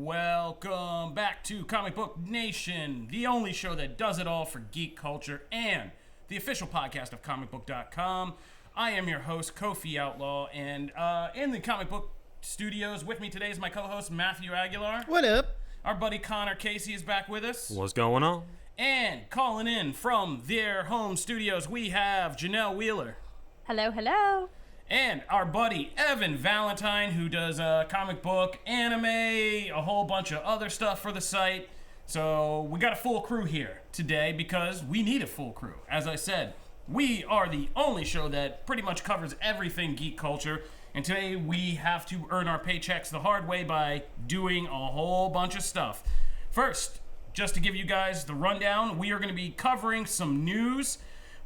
Welcome back to Comic Book Nation, the only show that does it all for geek culture and the official podcast of ComicBook.com. I am your host, Kofi Outlaw, and in the Comic Book Studios with me today is my co-host, Matthew Aguilar. What up? Our buddy Connor Casey is back with us. What's going on? And calling in from their home studios, we have Janelle Wheeler. Hello, hello. And our buddy Evan Valentine, who does comic book, anime, a whole bunch of other stuff for the site. So we got a full crew here today because we need a full crew. As I said, we are the only show that pretty much covers everything geek culture. And today we have to earn our paychecks the hard way by doing a whole bunch of stuff. First, just to give you guys the rundown, we are going to be covering some news.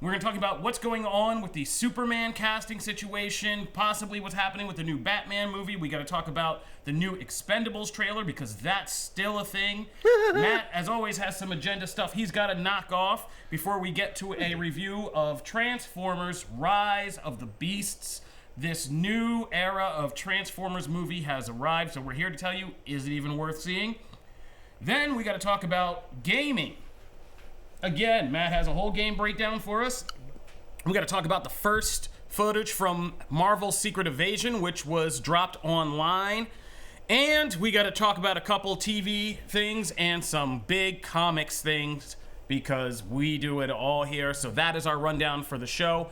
We're going to talk about what's going on with the Superman casting situation, possibly what's happening with the new Batman movie. We got to talk about the new Expendables trailer because that's still a thing. Matt, as always, has some agenda stuff he's got to knock off before we get to a review of Transformers: Rise of the Beasts. This new era of Transformers movie has arrived, so we're here to tell you, is it even worth seeing? Then we got to talk about gaming. Again, Matt has a whole game breakdown for us. We got to talk about the first footage from Marvel's Secret Invasion, which was dropped online. And we got to talk about a couple TV things and some big comics things because we do it all here. So that is our rundown for the show.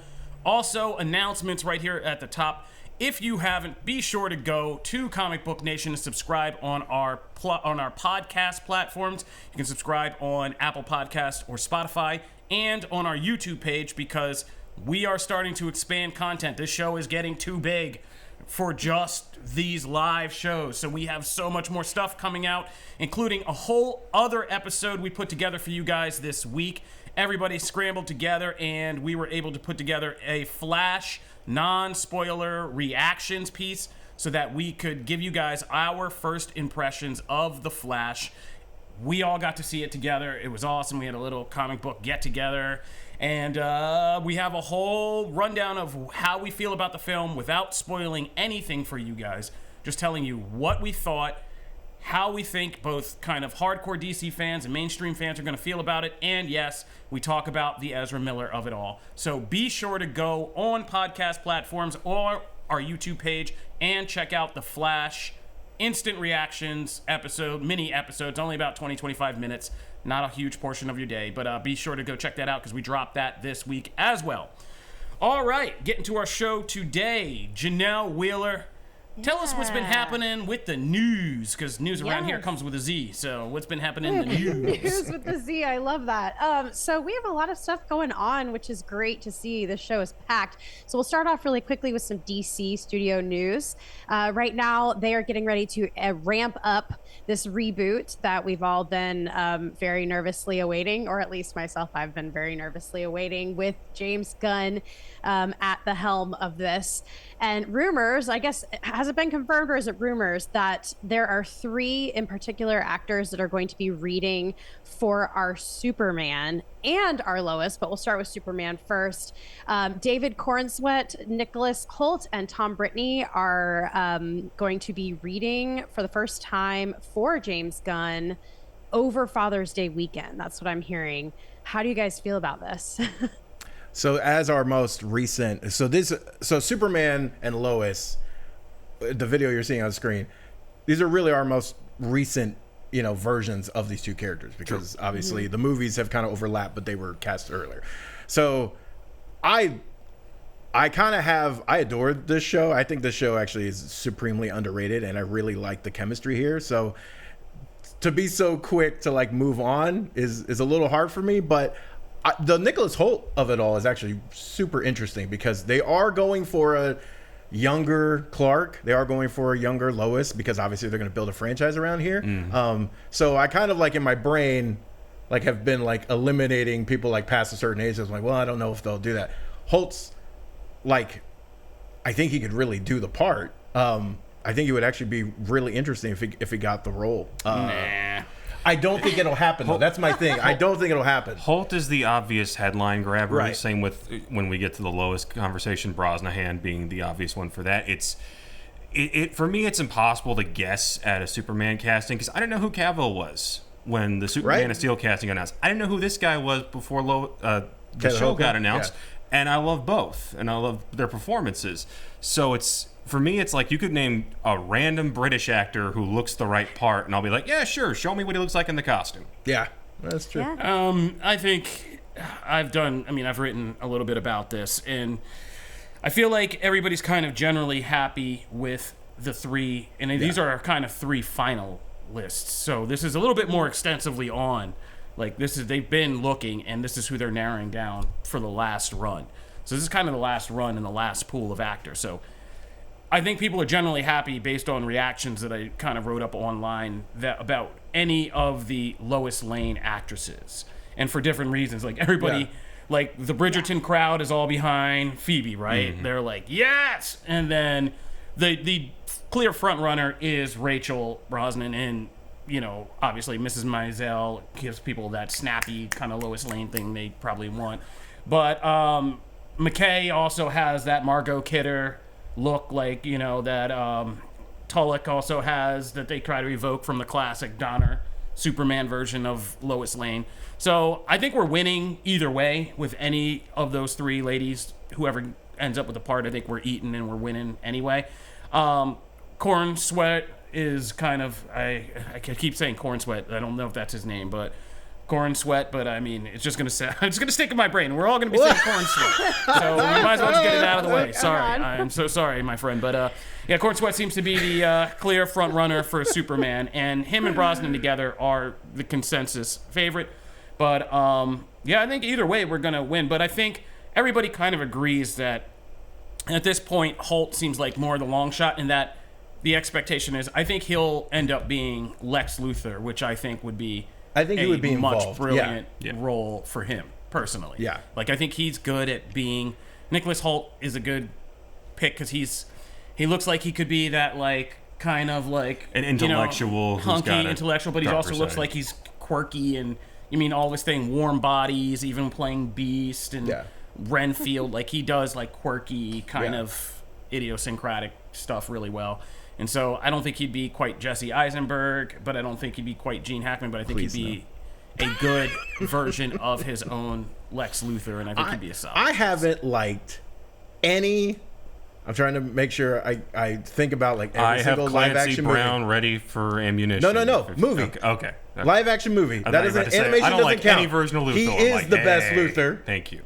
Also, announcements right here at the top. If you haven't, be sure to go to Comic Book Nation and subscribe on our podcast platforms. You can subscribe on Apple Podcasts or Spotify and on our YouTube page because we are starting to expand content. This show is getting too big for just these live shows. So we have so much more stuff coming out, including a whole other episode we put together for you guys this week. Everybody scrambled together and we were able to put together a Flash non-spoiler reactions piece so that we could give you guys our first impressions of The Flash. We all got to see it together. It was awesome. We had a little comic book get-together. And we have a whole rundown of how we feel about the film without spoiling anything for you guys. Just telling you what we thought, how we think both kind of hardcore DC fans and mainstream fans are going to feel about it. And yes, we talk about the Ezra Miller of it all. So be sure to go on podcast platforms or our YouTube page and check out the Flash instant reactions episode, mini episodes, only about 20-25 minutes. Not a huge portion of your day, but be sure to go check that out because we dropped that this week as well. All right, getting to our show today. Janelle Wheeler. Tell us what's been happening with the news, because news around here comes with a Z. So what's been happening in the news? News with the Z, I love that. So we have a lot of stuff going on, which is great to see. The show is packed. So we'll start off really quickly with some DC studio news. Right now, they are getting ready to ramp up this reboot that we've all been very nervously awaiting, or at least myself, I've been very nervously awaiting, with James Gunn at the helm of this. And rumors, I guess, has it been confirmed or is it rumors that there are 3 in particular actors that are going to be reading for our Superman and our Lois, but we'll start with Superman first. David Cornsweet, Nicholas Hoult, and Tom Brittney are going to be reading for the first time for James Gunn over Father's Day weekend. That's what I'm hearing. How do you guys feel about this? So as our most recent, so Superman and Lois, the video you're seeing on the screen, these are really our most recent, versions of these two characters because obviously the movies have kind of overlapped, but they were cast earlier. So I adore this show. I think this show actually is supremely underrated and I really like the chemistry here. So to be so quick to move on is a little hard for me, but the Nicholas Hoult of it all is actually super interesting because they are going for a younger Clark. They are going for a younger Lois because obviously they're going to build a franchise around here. So I kind of in my brain have been eliminating people past a certain age. I was well, I don't know if they'll do that. Holt's I think he could really do the part. I think it would actually be really interesting if he got the role. Nah. I don't think it'll happen, though. That's my thing. I don't think it'll happen. Holt is the obvious headline grabber. Right. Same with when we get to the Lois conversation, Brosnahan being the obvious one for that. For me, it's impossible to guess at a Superman casting because I don't know who Cavill was when the Superman of Steel casting announced. I didn't know who this guy was before the show got announced, and I love both, and I love their performances. So for me, it's like you could name a random British actor who looks the right part, and I'll be like, yeah, sure, show me what he looks like in the costume. Yeah, that's true. Yeah. I think I've written a little bit about this, and I feel like everybody's kind of generally happy with the three, and these are kind of three final lists. So this is a little bit more extensively on, like they've been looking, and this is who they're narrowing down for the last run. So this is kind of the last run and the last pool of actors. So I think people are generally happy based on reactions that I kind of wrote up online about any of the Lois Lane actresses, and for different reasons. Like everybody. Like, the Bridgerton crowd is all behind Phoebe, right? Mm-hmm. They're like, yes! And then the clear front runner is Rachel Brosnahan, and, obviously Mrs. Maisel gives people that snappy kind of Lois Lane thing they probably want. But McKay also has that Margot Kidder look, like, that Tulloch also has, that they try to evoke from the classic Donner Superman version of Lois Lane. So I think we're winning either way with any of those three ladies. Whoever ends up with the part, I think we're eating and we're winning anyway. Corn Sweat is kind of, I keep saying Corn Sweat. I don't know if that's his name, but Corn Sweat. But I mean, it's just gonna stick in my brain. We're all gonna be saying Corn Sweat. So we might as well just get it out of the way. Sorry, I'm so sorry, my friend. But Corn Sweat seems to be the clear front runner for Superman, and him and Brosnan together are the consensus favorite. But I think either way we're gonna win. But I think everybody kind of agrees that at this point Holt seems like more the long shot, and that the expectation is I think he'll end up being Lex Luthor, which I think would be he would be much involved. brilliant role for him personally. Yeah, like I think he's good at being. Nicholas Holt is a good pick because he looks like he could be that like kind of like an intellectual, hunky intellectual, but he also looks like he's quirky and. You mean all this thing, warm bodies, even playing Beast and Renfield, like he does like quirky kind of idiosyncratic stuff really well. And so I don't think he'd be quite Jesse Eisenberg, but I don't think he'd be quite Gene Hackman, but I think he'd be a good version of his own Lex Luthor, and I think he'd be a solid. I haven't liked any. I'm trying to make sure I think about like every single live action movie. I have Clancy Brown ready for ammunition. No, movie. Okay. Live action movie. That is an animation. I don't like count. any version of Luthor. He is the best Luthor. Thank you.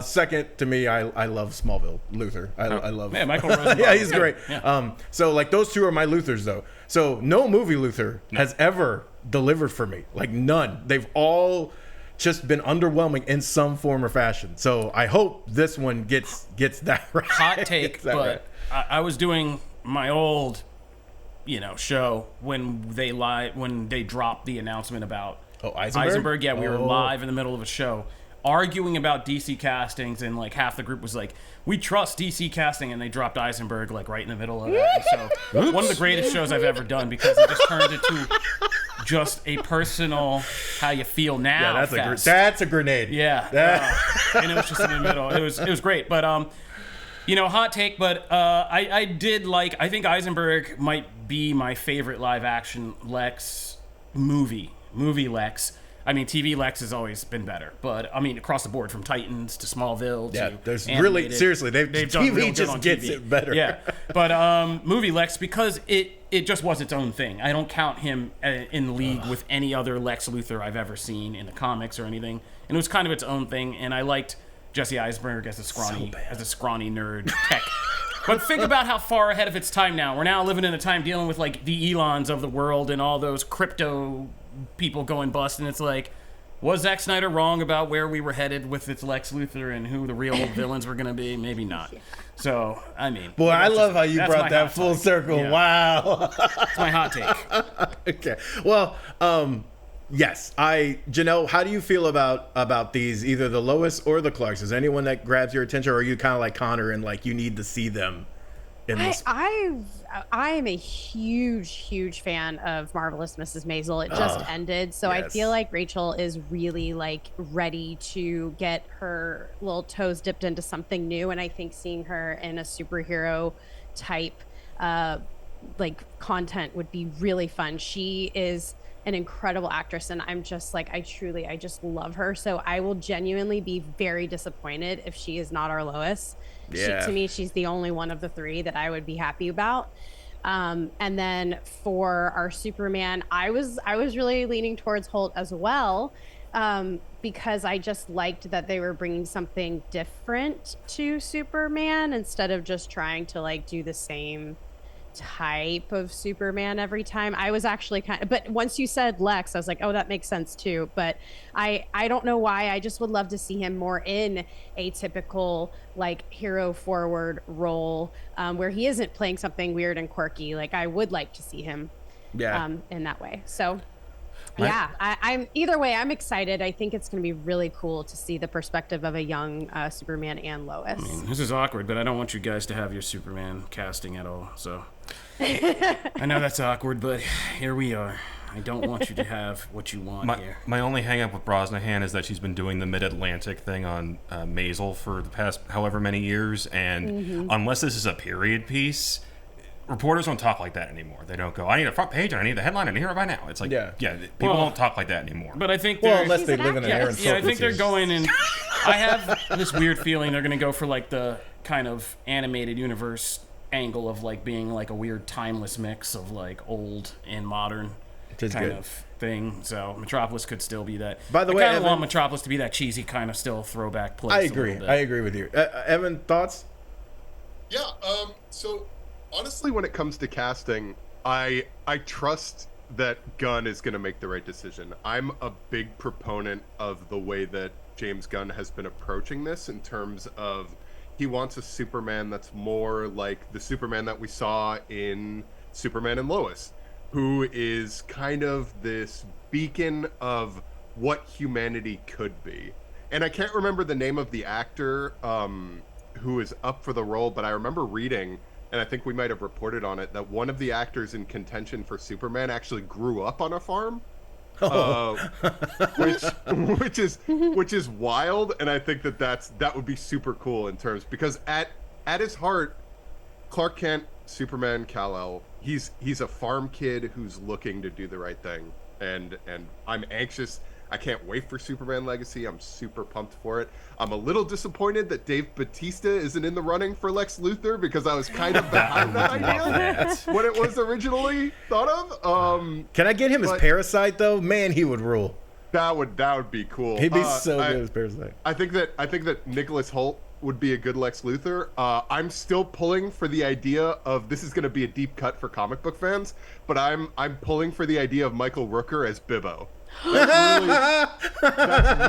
Second to me, I love Smallville Luthor. I love. Yeah, Michael Rosenbaum. Yeah, he's great. Yeah. So like those two are my Luthors though. So no movie Luthor has ever delivered for me. Like none. They've all just been underwhelming in some form or fashion. So I hope this one gets that right. Hot take, but right. I was doing my old, show when they dropped the announcement about Eisenberg. Yeah, we were live in the middle of a show arguing about DC castings, and like half the group was like, "We trust DC casting," and they dropped Eisenberg like right in the middle of it. And so one of the greatest shows I've ever done because it just turned into just a personal how you feel now. Yeah, that's a grenade. Yeah, and it was just in the middle. It was great, but hot take. But I did like. I think Eisenberg might be my favorite live action Lex movie Lex. I mean, TV Lex has always been better, but I mean, across the board from Titans to Smallville to there's animated, really seriously they've done TV real just gets it better. Yeah, but movie Lex, because it just was its own thing. I don't count him in league with any other Lex Luthor I've ever seen in the comics or anything, and it was kind of its own thing. And I liked Jesse Eisenberg as a scrawny nerd tech. But think about how far ahead of its time now. We're now living in a time dealing with like the Elons of the world and all those crypto people going bust, and it's like, was Zack Snyder wrong about where we were headed with its Lex Luthor and who the real villains were going to be? Maybe not. So, I mean. Boy, I love how you brought that full circle. Yeah. Wow. That's my hot take. Okay. Well, yes. Janelle, how do you feel about these, either the Lois or the Clarks? Is there anyone that grabs your attention, or are you kind of like Connor and like you need to see them in this? I am a huge fan of Marvelous Mrs. Maisel. It just ended, so yes. I feel like Rachel is really like ready to get her little toes dipped into something new, and I think seeing her in a superhero type like content would be really fun. She is an incredible actress, and I'm just like, I just love her. So I will genuinely be very disappointed if she is not our Lois. Yeah. To me, she's the only one of the three that I would be happy about. And then for our Superman, I was really leaning towards Holt as well, because I just liked that they were bringing something different to Superman instead of just trying to like do the same type of Superman every time. I was actually but once you said Lex, I was like, oh, that makes sense too. But I don't know why. I just would love to see him more in a typical like hero forward role, where he isn't playing something weird and quirky. Like I would like to see him in that way. So I'm either way, I'm excited. I think it's going to be really cool to see the perspective of a young Superman and Lois. I mean, this is awkward, but I don't want you guys to have your Superman casting at all. So I know that's awkward, but here we are. I don't want you to have what you want here. My only hang-up with Brosnahan is that she's been doing the Mid-Atlantic thing on Maisel for the past however many years, and unless this is a period piece, reporters don't talk like that anymore. They don't go, I need a front page and I need the headline and here by now. It's like, people don't talk like that anymore. But I think unless they live in an Aaron I think they're going in. I have this weird feeling they're going to go for like the kind of animated universe angle of like being like a weird timeless mix of like old and modern kind of thing. So Metropolis could still be that. By the way, I kind of want Metropolis to be that cheesy kind of still throwback place. I agree with you. Evan, thoughts? Yeah. So honestly, when it comes to casting, I trust that Gunn is going to make the right decision. I'm a big proponent of the way that James Gunn has been approaching this in terms of he wants a Superman that's more like the Superman that we saw in Superman and Lois, who is kind of this beacon of what humanity could be. And I can't remember the name of the actor who is up for the role, but I remember reading, and I think we might have reported on it, that one of the actors in contention for Superman actually grew up on a farm. Which is wild, and I think that would be super cool in terms, because at his heart, Clark Kent, Superman, Kal-El, he's a farm kid who's looking to do the right thing, and I'm anxious. I can't wait for Superman Legacy. I'm super pumped for it. I'm a little disappointed that Dave Bautista isn't in the running for Lex Luthor, because I was kind of behind that idea when it was originally thought of. Can I get him as Parasite though? Man, he would rule. That would be cool. He'd be so good as Parasite. I think that Nicholas Hoult would be a good Lex Luthor. I'm still pulling for the idea of, this is going to be a deep cut for comic book fans, but I'm pulling for the idea of Michael Rooker as Bibbo. That's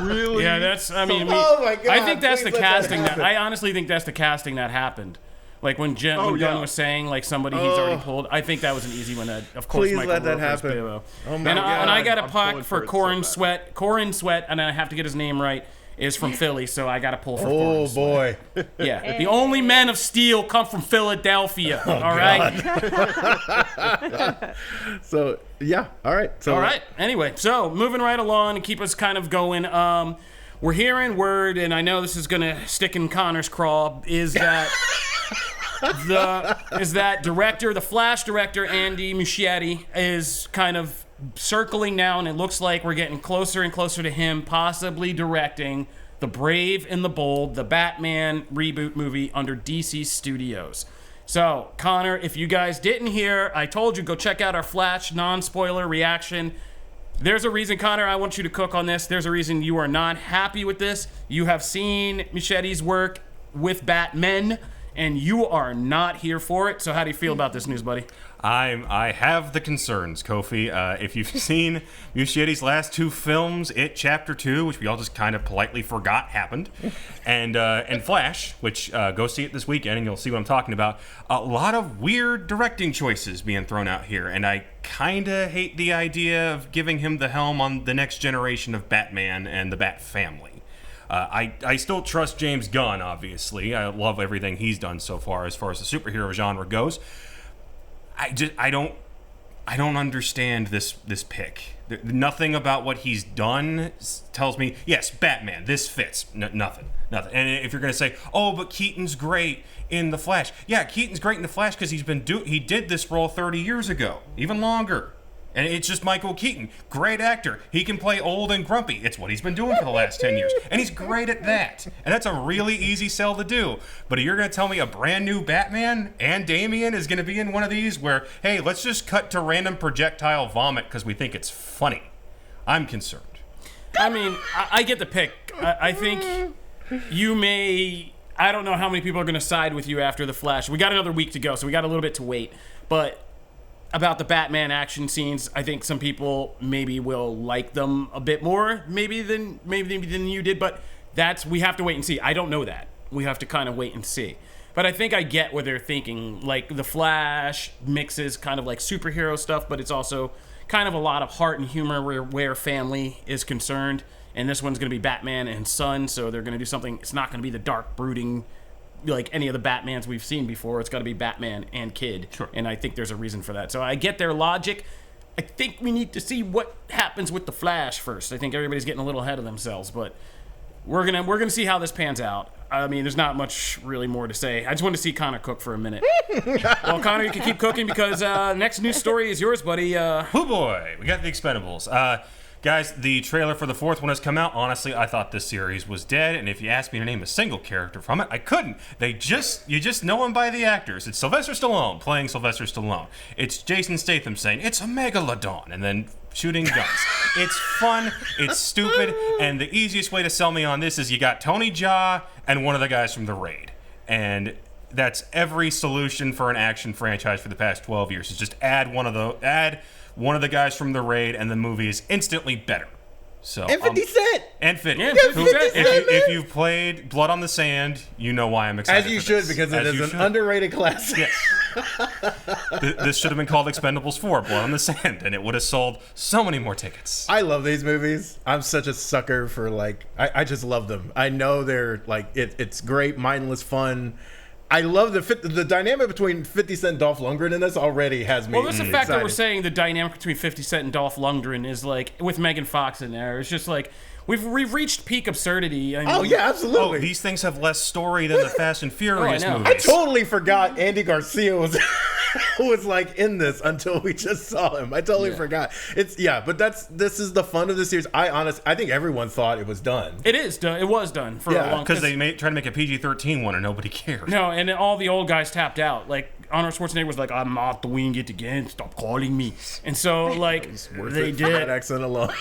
really yeah. That's. I mean, oh my God, I think that's the casting that. I honestly think that's the casting that happened. Like when Gunn was saying like somebody he's already pulled. I think that was an easy one. Of course, please Michael let that Rooker's happen. Bibbo. Oh my God. And I got a I'm puck for pulling for it so Corin Sweat, and I have to get his name right. Is from Philly, so I got to pull for Oh Corin Sweat. boy. Yeah, the only men of steel come from Philadelphia. All right. So yeah, all right. So All right. Anyway, so moving right along to keep us kind of going. We're hearing word, and I know this is gonna stick in Connor's craw, is that the Flash director Andy Muschietti is kind of circling now, and it looks like we're getting closer and closer to him possibly directing The Brave and the Bold, the Batman reboot movie under DC Studios. So, Connor, if you guys didn't hear, I told you, go check out our Flash non-spoiler reaction. There's a reason, Connor, I want you to cook on this. There's a reason you are not happy with this. You have seen Muschietti's work with Batmen, and you are not here for it. So how do you feel about this news, buddy? I have the concerns, Kofi. If you've seen Muschietti's last two films, It Chapter 2, which we all just kind of politely forgot happened, and Flash, which go see it this weekend and you'll see what I'm talking about, a lot of weird directing choices being thrown out here, and I kind of hate the idea of giving him the helm on the next generation of Batman and the Bat family. I still trust James Gunn, obviously. I love everything he's done so far as the superhero genre goes. I don't I don't understand this pick. Nothing about what he's done tells me, yes, Batman, this fits. Nothing. And if you're going to say, oh, but Keaton's great in The Flash. Yeah, Keaton's great in The Flash because he did this role 30 years ago, even longer. And it's just Michael Keaton. Great actor. He can play old and grumpy. It's what he's been doing for the last 10 years. And he's great at that. And that's a really easy sell to do. But you're going to tell me a brand new Batman and Damian is going to be in one of these where, hey, let's just cut to random projectile vomit because we think it's funny. I'm concerned. I mean, I get the pick. I think you may... I don't know how many people are going to side with you after The Flash. We got another week to go, so we got a little bit to wait. But... about the Batman action scenes, I think some people maybe will like them a bit more, maybe than you did. But we have to wait and see. I don't know that. We have to kind of wait and see. But I think I get what they're thinking. Like the Flash mixes kind of like superhero stuff, but it's also kind of a lot of heart and humor where family is concerned. And this one's going to be Batman and son, so they're going to do something. It's not going to be the dark, brooding, like any of the Batmans we've seen before. It's got to be Batman and kid. Sure. And I think there's a reason for that. So I get their logic. I think we need to see what happens with the Flash first. I think everybody's getting a little ahead of themselves, but we're gonna see how this pans out. I mean, there's not much really more to say. I just wanted to see Connor cook for a minute. Well, Connor, you can keep cooking because next news story is yours, buddy. Oh boy, we got the Expendables. Guys, the trailer for the fourth one has come out. Honestly, I thought this series was dead, and if you asked me to name a single character from it, I couldn't. You just know them by the actors. It's Sylvester Stallone playing Sylvester Stallone. It's Jason Statham saying, it's a megalodon, and then shooting guns. It's fun, it's stupid, and the easiest way to sell me on this is you got Tony Jaa and one of the guys from The Raid. And that's every solution for an action franchise for the past 12 years, is just add one of the guys from The Raid, and the movie is instantly better. So And 50 Cent! And 50. Yeah, 50 Cent, If you've played Blood on the Sand, you know why I'm excited. As you for should, this. because it As is you an should. underrated classic. Yes. This should have been called Expendables 4, Blood on the Sand, and it would have sold so many more tickets. I love these movies. I'm such a sucker for, like, I just love them. I know they're, like, it's great, mindless fun. I love the dynamic between 50 Cent and Dolph Lundgren in this already has me Well, there's the fact that we're excited. saying the dynamic between 50 Cent and Dolph Lundgren is like, with Megan Fox in there, it's just like, we've reached peak absurdity. I mean, Oh, yeah, Oh, absolutely. these things have less story than the Fast and Furious know. movies. I totally forgot Andy Garcia was was like in this until we just saw him. I totally forgot. But this is the fun of the series. I think everyone thought it was done. It is done. It was done for Yeah, a long Because they tried to make a PG-13 one and nobody cared. No, and then all the old guys tapped out. Like Arnold Schwarzenegger was like, "I'm not doing it again. Stop calling me." And so like they For that did, accent alone.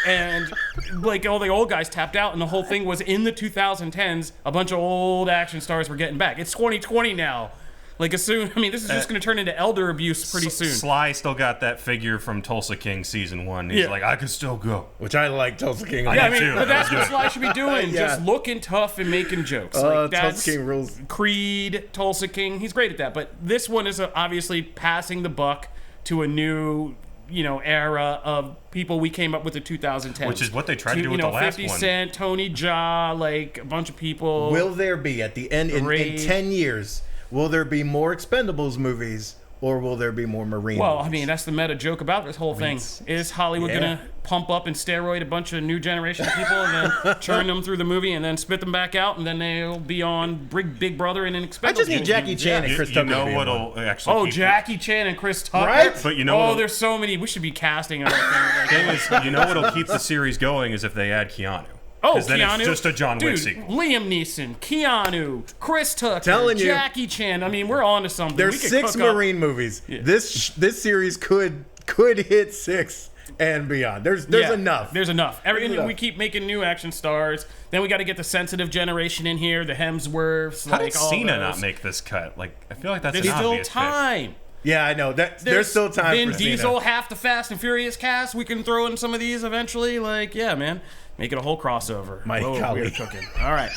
and like all the old guys tapped out, and the whole thing was in the 2010s. A bunch of old action stars were getting back. It's 2020 now. Like this is just going to turn into elder abuse pretty soon. Sly still got that figure from Tulsa King season 1. He's Yeah. like, I can still go. Which I like Tulsa King. Yeah, I Me mean, too. but that's what Sly should be doing. Yeah. Just looking tough and making jokes. Like that's Tulsa King rules. Creed, Tulsa King. He's great at that. But this one is obviously passing the buck to a new, era of people we came up with in 2010. Which is what they tried to do with the last 50 one. Cent, Tony Jaa, like a bunch of people. Will there be at the end in Raid. 10 years? Will there be more Expendables movies, or will there be more Marine? Well, movies? I mean, that's the meta joke about this whole thing. Is Hollywood Yeah. gonna pump up and steroid a bunch of new generation of people and then churn them through the movie and then spit them back out and then they'll be on Big Brother and an Expendables I just need movie? Jackie Chan and You, Chris you Tucker. know to be in one. what'll actually Oh, keep Jackie Chan and Chris Tucker. Right? But you know Oh, what'll- there's so many. We should be casting everything. You know what'll keep the series going is if they add Keanu. Oh, 'Cause then Keanu. it's just a John Wick Dude, sequel. Liam Neeson, Keanu, Chris Tucker, Telling you. Jackie Chan. I mean, we're on to something. There's We could 6 cook up- Marine movies. This series could hit 6 and beyond. There's Yeah, enough. There's enough. enough. We keep making new action stars. Then we got to get the sensitive generation in here, the Hemsworths. How like did all Cena those. not make this cut? Like, I feel like that's There's an still obvious pick. time. Yeah, I know. There's still time Vin for Diesel, Cena. half the Fast and Furious cast. We can throw in some of these eventually. Like, yeah, man. Make it a whole crossover. My Whoa, golly. we're cooking. All right.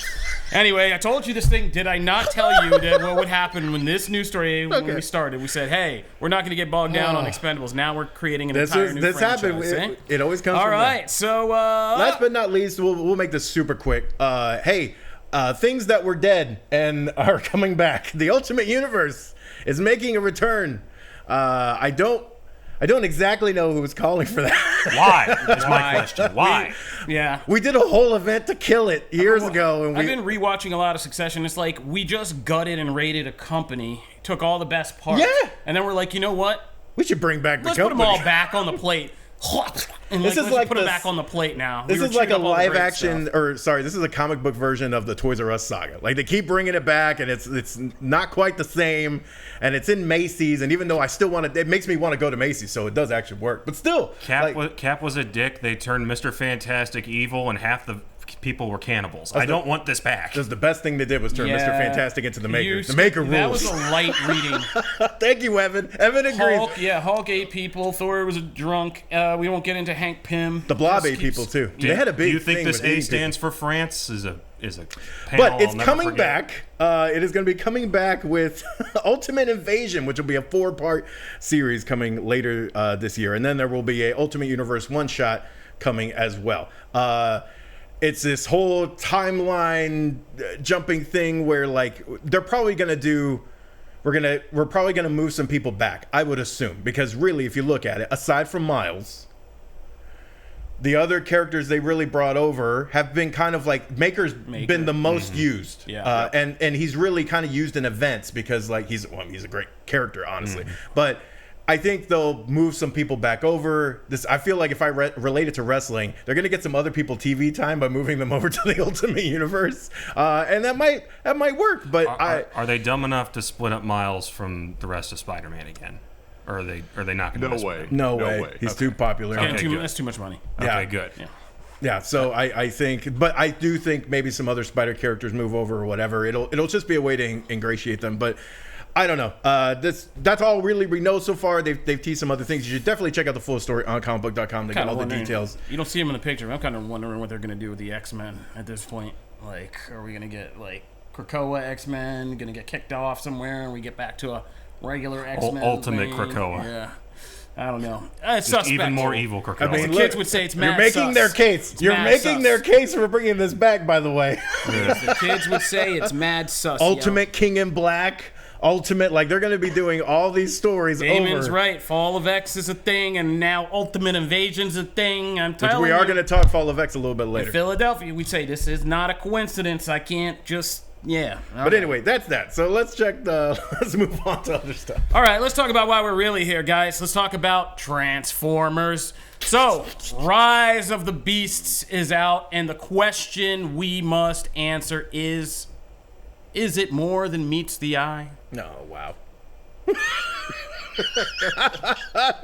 Anyway, I told you this thing. Did I not tell you that what would happen when this news story, when we started, we said, hey, we're not going to get bogged down on Expendables. Now we're creating an entire new franchise. happened. eh? It always comes All from right. there. So, Last but not least, we'll make this super quick. Things that were dead and are coming back. The Ultimate Universe is making a return. I don't I don't exactly know who was calling for that. Why? That's my question. Why? Yeah. We did a whole event to kill it years ago. And I've been rewatching a lot of Succession. It's like we just gutted and raided a company, took all the best parts, and then we're like, you know what? We should bring back the Let's company. put them all back on the plate. And This is like put them this- back on the plate now. This We were is like a chewing up all the live great action, stuff. or sorry, this is a comic book version of the Toys R Us saga. Like they keep bringing it back, and it's not quite the same, and it's in Macy's. And even though I still want to, it makes me want to go to Macy's, so it does actually work. But still, Cap was a dick. They turned Mr. Fantastic evil, and half the people were cannibals. I don't want this back. That's the best thing they did was turn Mr. Fantastic into the Maker. The Maker rules. That was a light reading. Thank you, Evan. Evan agrees. Hulk ate people. Thor was a drunk. We won't get into Hank Pym. The Blob Just ate keeps- people too. Do They had a big. Do you think thing this with A eating stands people. for France? Is a panel But it's I'll never coming forget. back. It is going to be coming back with Ultimate Invasion, which will be a 4-part series coming later this year, and then there will be a Ultimate Universe one-shot coming as well. It's this whole timeline jumping thing where like they're probably going to do. We're probably going to move some people back, I would assume, because really, if you look at it, aside from Miles, the other characters they really brought over have been kind of like Maker's been the most used. Yeah. And he's really kind of used in events because like he's a great character, honestly. But I think they'll move some people back over. I feel like if I relate it to wrestling, they're gonna get some other people TV time by moving them over to the Ultimate Universe, and that might work. But Are they dumb enough to split up Miles from the rest of Spider-Man again? Or are they not going to? No way. no way. He's too popular. Again, Okay, good. that's too much money. Yeah. Okay, good. Yeah, so I think, but I do think maybe some other Spider characters move over or whatever. It'll just be a way to ingratiate them. But I don't know. That's all really we know so far. They've teased some other things. You should definitely check out the full story on comicbook.com to get all the details. You don't see them in the picture. I'm kind of wondering what they're going to do with the X-Men at this point. Like, are we going to get like Krakoa X-Men going to get kicked off somewhere and we get back to a regular X-Men Ultimate thing? Krakoa. Yeah. I don't know. It's Just suspect. even more evil Krakoa. I mean, The kids would say it's mad You're making sus. their case. It's You're mad making sus. their case for bringing this back, by the way. The kids would say it's mad sus. yo. Ultimate King in Black. Ultimate, like they're going to be doing all these stories Damon's over. right. Fall of X is a thing, and now Ultimate Invasion's a thing. I'm Which telling we you. are going to talk Fall of X a little bit In later. Philadelphia, we say this is not a coincidence. I can't just But anyway, that's that. So let's let's move on to other stuff. All right, let's talk about why we're really here, guys. Let's talk about Transformers. So, Rise of the Beasts is out, and the question we must answer is it more than meets the eye? No, wow.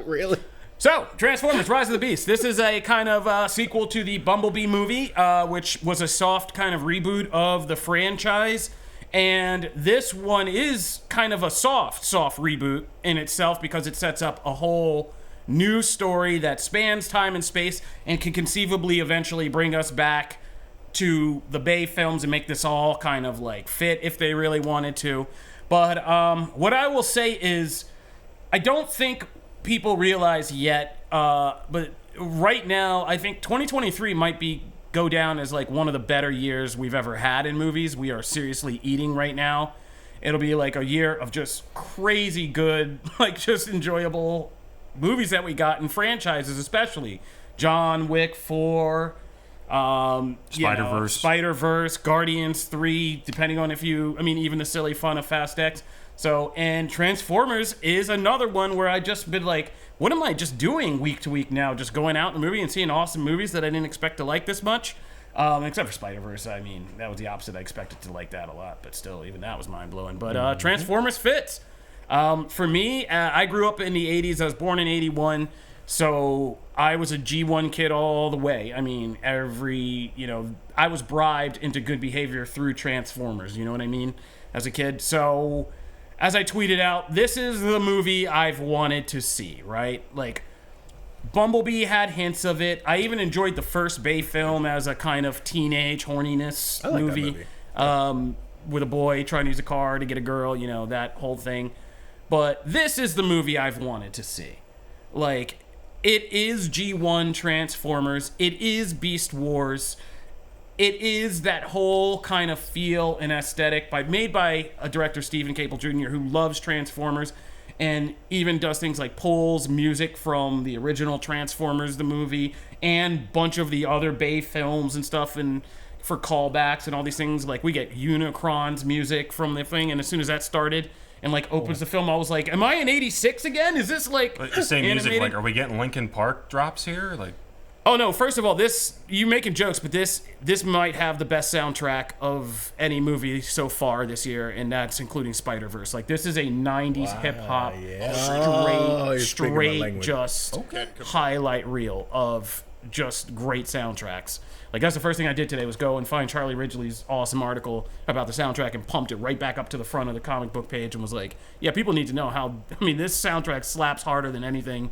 Really? So, Transformers: Rise of the Beast. This is a kind of sequel to the Bumblebee movie, which was a soft kind of reboot of the franchise. And this one is kind of a soft reboot in itself because it sets up a whole new story that spans time and space and can conceivably eventually bring us back to the Bay films and make this all kind of like fit if they really wanted to. But what I will say is I don't think people realize yet, but right now I think 2023 might go down as like one of the better years we've ever had in movies. We are seriously eating right now. It'll be like a year of just crazy good, like just enjoyable movies that we got in franchises, especially John Wick 4, Spider-Verse, Guardians 3, depending on even the silly fun of Fast X. So, and Transformers is another one where I just been like, what am I just doing week to week now? Just going out in the movie and seeing awesome movies that I didn't expect to like this much. Except for Spider-Verse. I mean, that was the opposite. I expected to like that a lot, but still, even that was mind-blowing. But Transformers fits. For me, I grew up in the 80s. I was born in 81. So I was a G1 kid all the way. I mean, I was bribed into good behavior through Transformers. You know what I mean? As a kid. So as I tweeted out, this is the movie I've wanted to see, right? Like, Bumblebee had hints of it. I even enjoyed the first Bay film as a kind of teenage horniness movie. With a boy trying to use a car to get a girl, that whole thing. But this is the movie I've wanted to see. Like, it is G1 Transformers. It is Beast Wars. it is that whole kind of feel and aesthetic made by a director, Stephen Caple Jr., who loves Transformers and even does things like pulls music from the original Transformers, the movie, and bunch of the other Bay films and stuff, and for callbacks and all these things. Like, we get Unicron's music from the thing, and as soon as that started and like opens the film, I was like, am I in 86 again? Is this like the same animated music? Like, are we getting Linkin Park drops here? Like, oh no, first of all, you making jokes, but this might have the best soundtrack of any movie so far this year, and that's including Spider-Verse. Like, this is a 90s hip-hop straight just highlight reel of just great soundtracks. Like, that's the first thing I did today, was go and find Charlie Ridgely's awesome article about the soundtrack and pumped it right back up to the front of the comic book page and was like, yeah, people need to know how, I mean, this soundtrack slaps harder than anything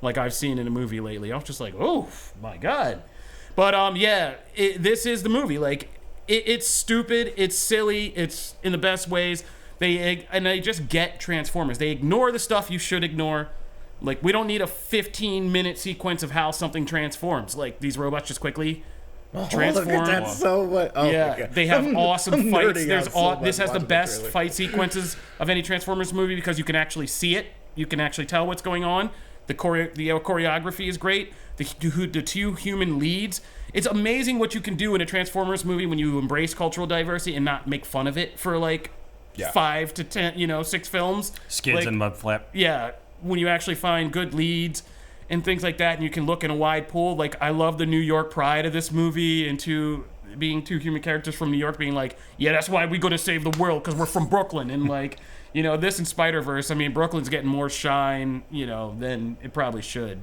like I've seen in a movie lately. I was just like, oh my God. But this is the movie. Like, it's stupid, it's silly, it's in the best ways. They just get Transformers. They ignore the stuff you should ignore. Like, we don't need a 15-minute sequence of how something transforms. Like, these robots just quickly transform. Look at that so much. Oh yeah, they have awesome fights. This has the best trailer. fight sequences of any Transformers movie because you can actually see it. You can actually tell what's going on. The choreography is great. The two human leads. It's amazing what you can do in a Transformers movie when you embrace cultural diversity and not make fun of it for like 5 to 10, 6 films. Skids and Mudflap. Yeah, when you actually find good leads and things like that, and you can look in a wide pool. Like, I love the New York pride of this movie, and being two human characters from New York being like, yeah, that's why we're going to save the world, because we're from Brooklyn. And like, this in Spider-Verse, I mean, Brooklyn's getting more shine, than it probably should,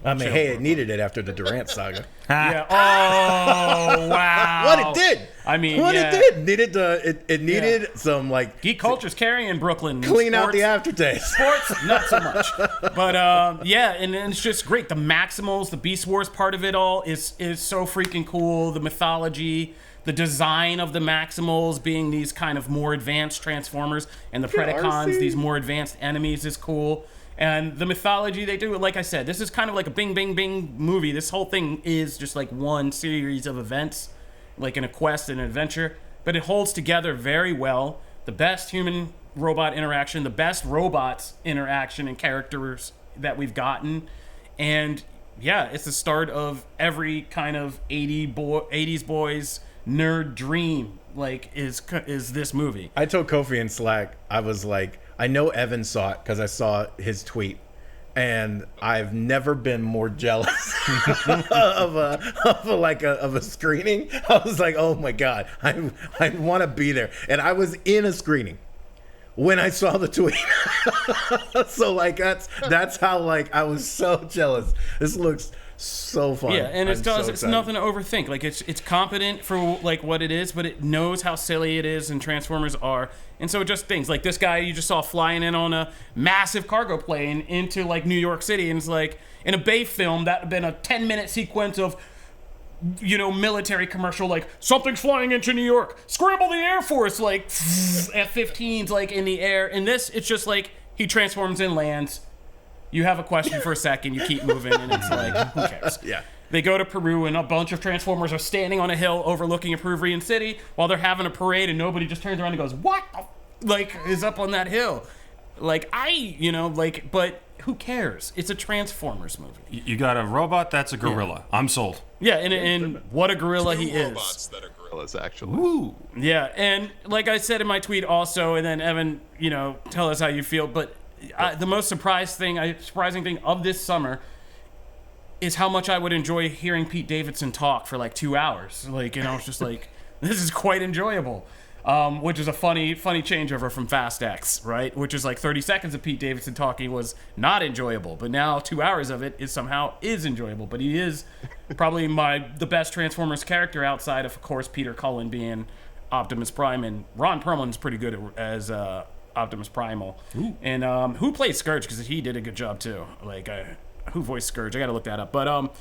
I mean, hey, it needed it after the Durant saga. Yeah. Oh, wow. What it did. I mean, it needed some, like, geek culture's carrying Brooklyn. Clean out the aftertaste. Sports, not so much. But and it's just great. The Maximals, the Beast Wars part of it all is so freaking cool. The mythology, the design of the Maximals being these kind of more advanced Transformers, and the Predacons, these more advanced enemies, is cool. And the mythology they do, like I said, this is kind of like a bing, bing, bing movie. This whole thing is just like one series of events, like in a quest and an adventure. But it holds together very well. The best human-robot interaction, the best robots interaction and characters that we've gotten. And yeah, it's the start of every kind of 80s boys nerd dream, like, is this movie. I told Kofi in Slack, I was like, I know Evan saw it because I saw his tweet, and I've never been more jealous of a screening. I was like, oh my God, I want to be there. And I was in a screening when I saw the tweet. So like, that's how, like, I was so jealous. This looks so fun. Yeah, and it's nothing to overthink. Like, it's competent for like what it is, but it knows how silly it is and Transformers are. And so just things like this guy you just saw flying in on a massive cargo plane into like New York City, and it's like in a Bay film that would have been a 10-minute sequence of military commercial, like, something's flying into New York, scramble the Air Force, like F-15s like in the air. In this, it's just like he transforms and lands. You have a question for a second, you keep moving, and it's like, who cares? Yeah. They go to Peru, and a bunch of Transformers are standing on a hill overlooking a Peruvian city while they're having a parade, and nobody just turns around and goes, what the is up on that hill? Like, but who cares? It's a Transformers movie. You got a robot that's a gorilla. Yeah. I'm sold. Yeah, and what a gorilla he is. Robots that are gorillas, actually. Ooh. Yeah, and like I said in my tweet also, and then Evan, tell us how you feel, but the most surprising thing of this summer is how much I would enjoy hearing Pete Davidson talk for like 2 hours. Like, I was just like, this is quite enjoyable. Which is a funny changeover from Fast X, right? Which is like 30 seconds of Pete Davidson talking was not enjoyable, but now 2 hours of it is enjoyable. But he is probably the best Transformers character outside of course, Peter Cullen being Optimus Prime, and Ron Perlman's pretty good as Optimus Primal. Ooh. And who plays Scourge? Because he did a good job too. Like, who voiced Scourge? I got to look that up. But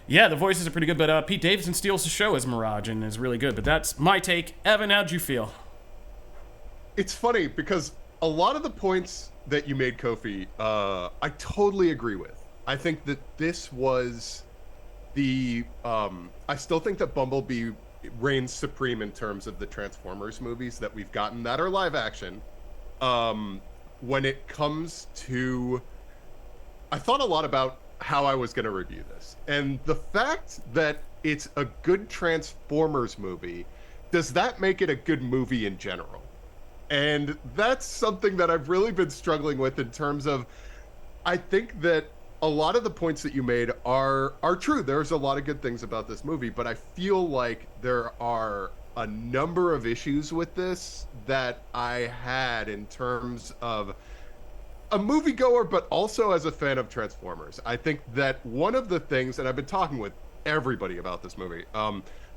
yeah, the voices are pretty good. But Pete Davidson steals the show as Mirage and is really good. But that's my take. Evan, how'd you feel? It's funny because a lot of the points that you made, Kofi, I totally agree with. I think that this was I still think that Bumblebee reigns supreme in terms of the Transformers movies that we've gotten that are live action. When it comes to, I thought a lot about how I was going to review this, and the fact that it's a good Transformers movie, does that make it a good movie in general? And that's something that I've really been struggling with in terms of, I think that a lot of the points that you made are true. There's a lot of good things about this movie, but I feel like there are a number of issues with this that I had in terms of a moviegoer, but also as a fan of Transformers. I think that one of the things, and I've been talking with everybody about this movie,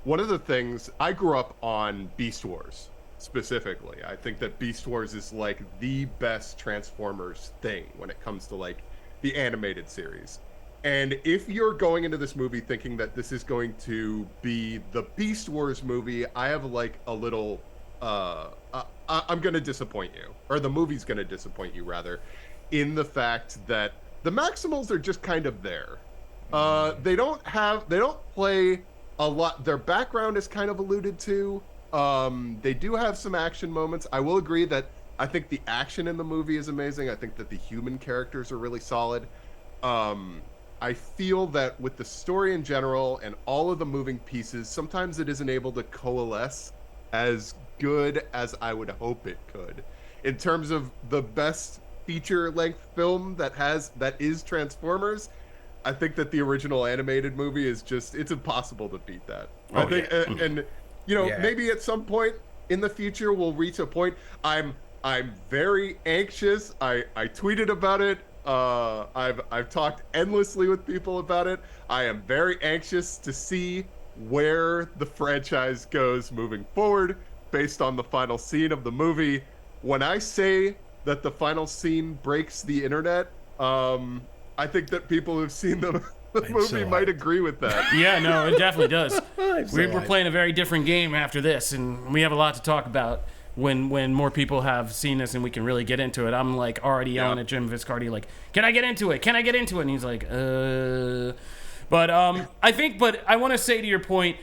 one of the things, I grew up on Beast Wars specifically. I think that Beast Wars is like the best Transformers thing when it comes to like the animated series. And if you're going into this movie thinking that this is going to be the Beast Wars movie, I have like a little, I'm going to disappoint you, or the movie's going to disappoint you rather, in the fact that the Maximals are just kind of there. They don't play a lot. Their background is kind of alluded to. They do have some action moments. I will agree that I think the action in the movie is amazing. I think that the human characters are really solid. I feel that with the story in general and all of the moving pieces, sometimes it isn't able to coalesce as good as I would hope it could. In terms of the best feature-length film that is Transformers, I think that the original animated movie is just, it's impossible to beat that. I think, and you know, maybe at some point in the future we'll reach a point. I'm very anxious. I tweeted about it. I've talked endlessly with people about it. I am very anxious to see where the franchise goes moving forward based on the final scene of the movie. When I say that the final scene breaks the internet, I think that people who've seen the movie might agree with that. Yeah, no, it definitely does. We're playing a very different game after this, and we have a lot to talk about when more people have seen this and we can really get into it. I'm like already yelling at Jim Viscardi, like, can I get into it? Can I get into it? And he's like, But I want to say to your point,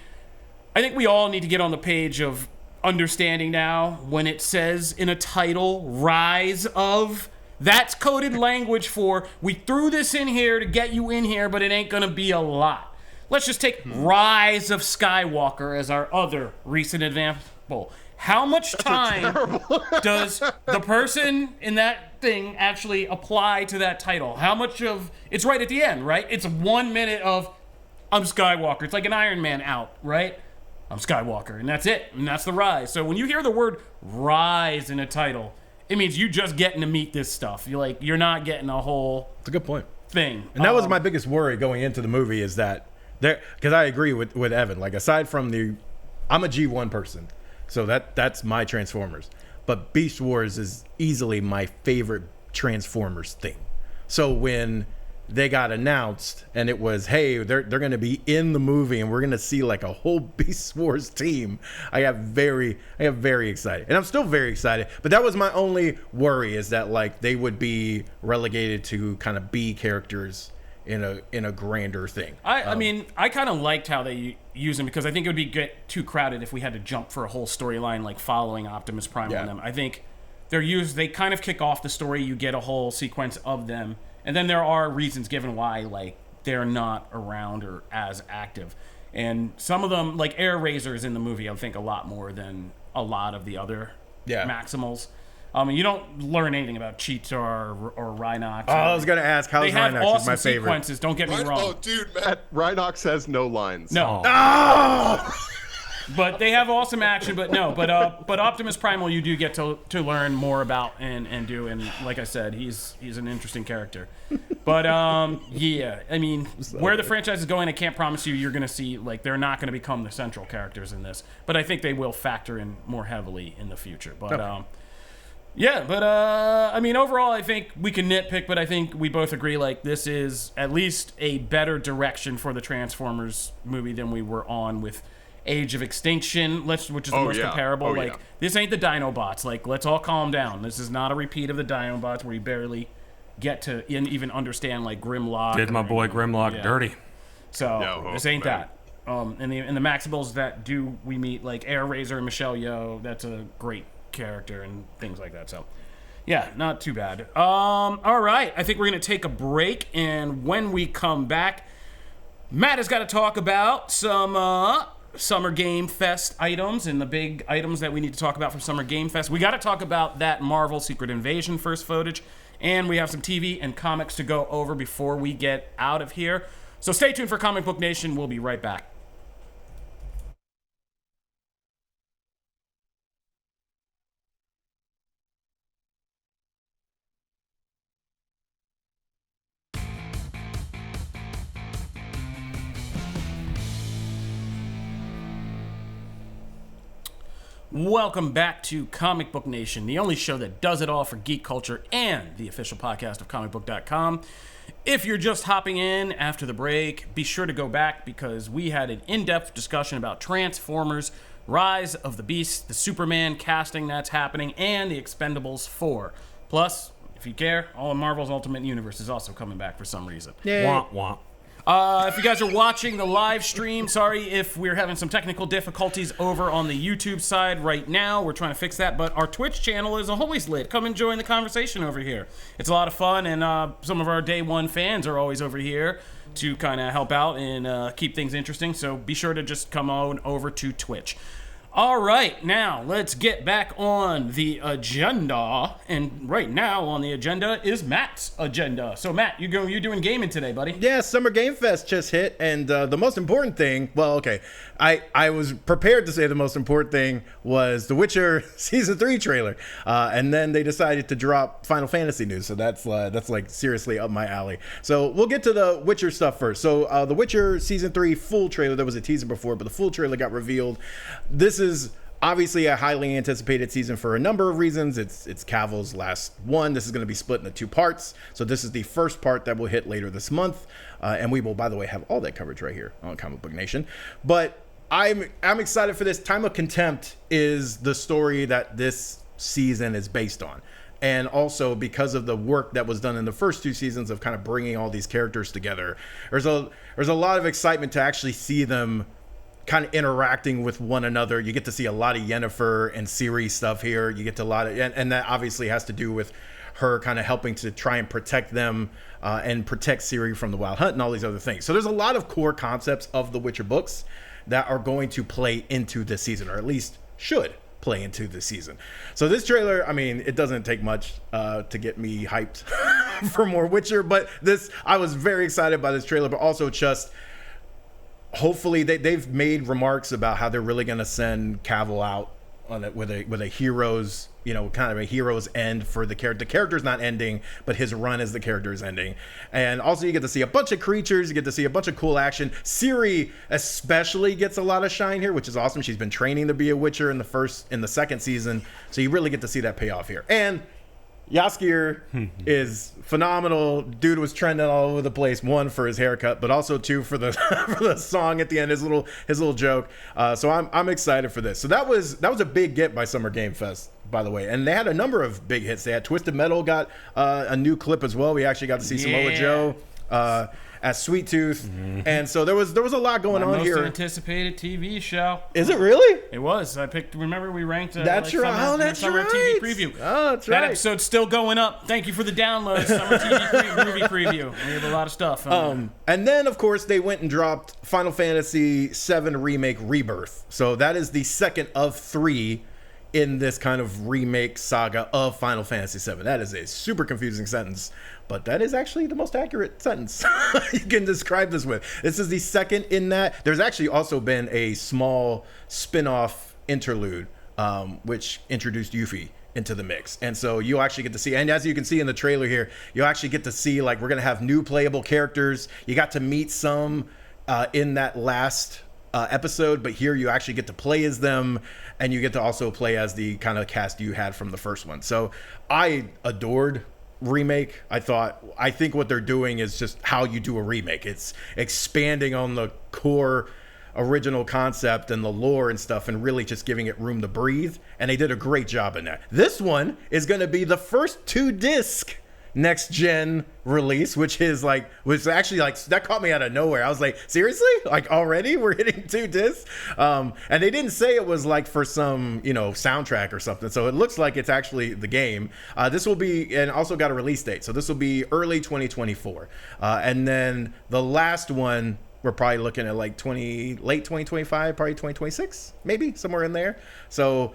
I think we all need to get on the page of understanding now when it says in a title, Rise of, that's coded language for, we threw this in here to get you in here, but it ain't gonna be a lot. Let's just take Rise of Skywalker as our other recent example. How much time does the person in that thing actually apply to that title? How much of, it's right at the end, right? It's 1 minute of, I'm Skywalker. It's like an Iron Man out, right? I'm Skywalker, and that's it, and that's the rise. So when you hear the word rise in a title, it means you just getting to meet this stuff. You're not getting a whole It's a good point. thing. And that was my biggest worry going into the movie, is that because I agree with Evan. Like, aside from I'm a G1 person, so that's my Transformers. But Beast Wars is easily my favorite Transformers thing. So when they got announced and it was, hey, they're going to be in the movie and we're going to see like a whole Beast Wars team, I got very excited. And I'm still very excited. But that was my only worry, is that like they would be relegated to kind of B characters in a grander thing. I mean, I kind of liked how they use them, because I think it would get too crowded if we had to jump for a whole storyline like following Optimus Primal and them. I think they kind of kick off the story. You get a whole sequence of them. And then there are reasons given why, like, they're not around or as active. And some of them, like Air Razor's in the movie, I think a lot more than a lot of the other Maximals. You don't learn anything about Cheetor or Rhinox. Oh, I was going to ask, how's Rhinox? They have awesome my favorite sequences, don't get me wrong. Oh, dude, Matt, Rhinox has no lines. No. Oh! But they have awesome action, but Optimus Primal you do get to learn more about and do, and like I said, he's an interesting character. But yeah, I mean, where the franchise is going, I can't promise you're going to see, like, they're not going to become the central characters in this, but I think they will factor in more heavily in the future. But I mean, overall, I think we can nitpick, but I think we both agree, like, this is at least a better direction for the Transformers movie than we were on with Age of Extinction, which is the most comparable. This ain't the Dinobots. Like, let's all calm down. This is not a repeat of the Dinobots where you barely get to even understand, like, Grimlock. Did my boy Grimlock dirty. So this ain't that. And the Maximals that we meet, like Air Razor and Michelle Yeoh, that's a great character and things like that. So, yeah, not too bad. All right, I think we're going to take a break, and when we come back, Matt has got to talk about some Summer Game Fest items and the big items that we need to talk about from Summer Game Fest. We got to talk about that Marvel Secret Invasion first footage, and we have some TV and comics to go over before we get out of here. So stay tuned for Comic Book Nation. We'll be right back. Welcome back to Comic Book Nation, the only show that does it all for geek culture and the official podcast of comicbook.com. If you're just hopping in after the break, be sure to go back because we had an in-depth discussion about Transformers, Rise of the Beast, the Superman casting that's happening, and the Expendables 4. Plus, if you care, all of Marvel's Ultimate Universe is also coming back for some reason. Yay. Womp womp. If you guys are watching the live stream, sorry if we're having some technical difficulties over on the YouTube side right now. We're trying to fix that, but our Twitch channel is always lit. Come and join the conversation over here. It's a lot of fun, and some of our day one fans are always over here to kind of help out and keep things interesting. So be sure to just come on over to Twitch. All right, now let's get back on the agenda. And right now on the agenda is Matt's agenda. So Matt, you're doing gaming today, buddy. Yeah, Summer Game Fest just hit, and the most important thing, well, okay, I was prepared to say the most important thing was The Witcher Season 3 trailer. And then they decided to drop Final Fantasy news, so that's like seriously up my alley. So we'll get to the Witcher stuff first. So The Witcher Season 3 full trailer, there was a teaser before, but the full trailer got revealed. This is obviously a highly anticipated season for a number of reasons. It's Cavill's last one. This is going to be split into 2 parts. So this is the first part that will hit later this month. And we will, by the way, have all that coverage right here on Comic Book Nation. But I'm excited for this. Time of Contempt is the story that this season is based on. And also because of the work that was done in the first 2 seasons of kind of bringing all these characters together, there's a lot of excitement to actually see them kind of interacting with one another. You get to see a lot of Yennefer and Ciri stuff here. You get to a lot of, and that obviously has to do with her kind of helping to try and protect them and protect Ciri from the Wild Hunt and all these other things. So there's a lot of core concepts of the Witcher books that are going to play into this season, or at least should play into this season. So this trailer, I mean, it doesn't take much to get me hyped for more Witcher, but I was very excited by this trailer, but also just hopefully they've made remarks about how they're really going to send Cavill out on it with a hero's, kind of a hero's end for the character. The character's not ending, but his run as the character is ending. And also you get to see a bunch of creatures, you get to see a bunch of cool action. Ciri especially gets a lot of shine here, which is awesome. She's been training to be a Witcher in the second season, so you really get to see that payoff here. And Jaskier is phenomenal. Dude was trending all over the place. 1, for his haircut, but also 2, for the for the song at the end, his little joke. So I'm excited for this. So that was a big get by Summer Game Fest, by the way. And they had a number of big hits. They had Twisted Metal got a new clip as well. We actually got to see Samoa Joe as Sweet Tooth, and so there was a lot going on here. Most anticipated TV show. Is it really? It was. I picked. Remember, we ranked. That's right. Summer TV preview. Oh, that's that right. episode's still going up. Thank you for the download. Summer TV movie preview. We have a lot of stuff. And then, of course, they went and dropped Final Fantasy VII Remake Rebirth. So that is the second of 3 in this kind of remake saga of Final Fantasy VII. That is a super confusing sentence, but that is actually the most accurate sentence you can describe this with. This is the second in that. There's actually also been a small spin-off interlude, which introduced Yuffie into the mix. And so you'll actually get to see, and as you can see in the trailer here, you'll actually get to see, like, we're going to have new playable characters. You got to meet some in that last episode, but here you actually get to play as them, and you get to also play as the kind of cast you had from the first one. So I adored Remake. I think what they're doing is just how you do a remake. It's expanding on the core original concept and the lore and stuff, and really just giving it room to breathe, and they did a great job in that. This one is going to be the first 2-disc next gen release, which is like was actually like that caught me out of nowhere. I was like, seriously, like already we're hitting 2 discs, and they didn't say it was like for some soundtrack or something. So it looks like it's actually the game. This will be, and also got a release date. So this will be early 2024, and then the last one we're probably looking at like late 2025, probably 2026, maybe somewhere in there. So.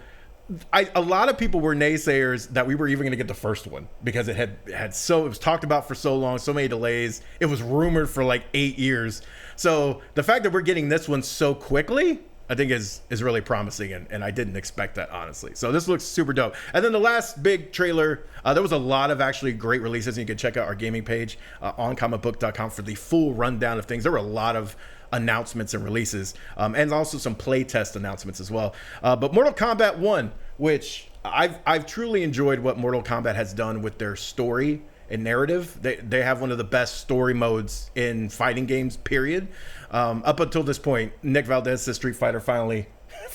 A lot of people were naysayers that we were even going to get the first one because it was talked about for so long, so many delays. It was rumored for like 8 years. So the fact that we're getting this one so quickly, I think is really promising, and I didn't expect that, honestly. So this looks super dope. And then the last big trailer, there was a lot of actually great releases, and you can check out our gaming page on comicbook.com for the full rundown of things. There were a lot of announcements and releases, and also some playtest announcements as well. But Mortal Kombat 1, which I've truly enjoyed what Mortal Kombat has done with their story and narrative. They have one of the best story modes in fighting games, period. Up until this point, Nick Valdez says Street Fighter finally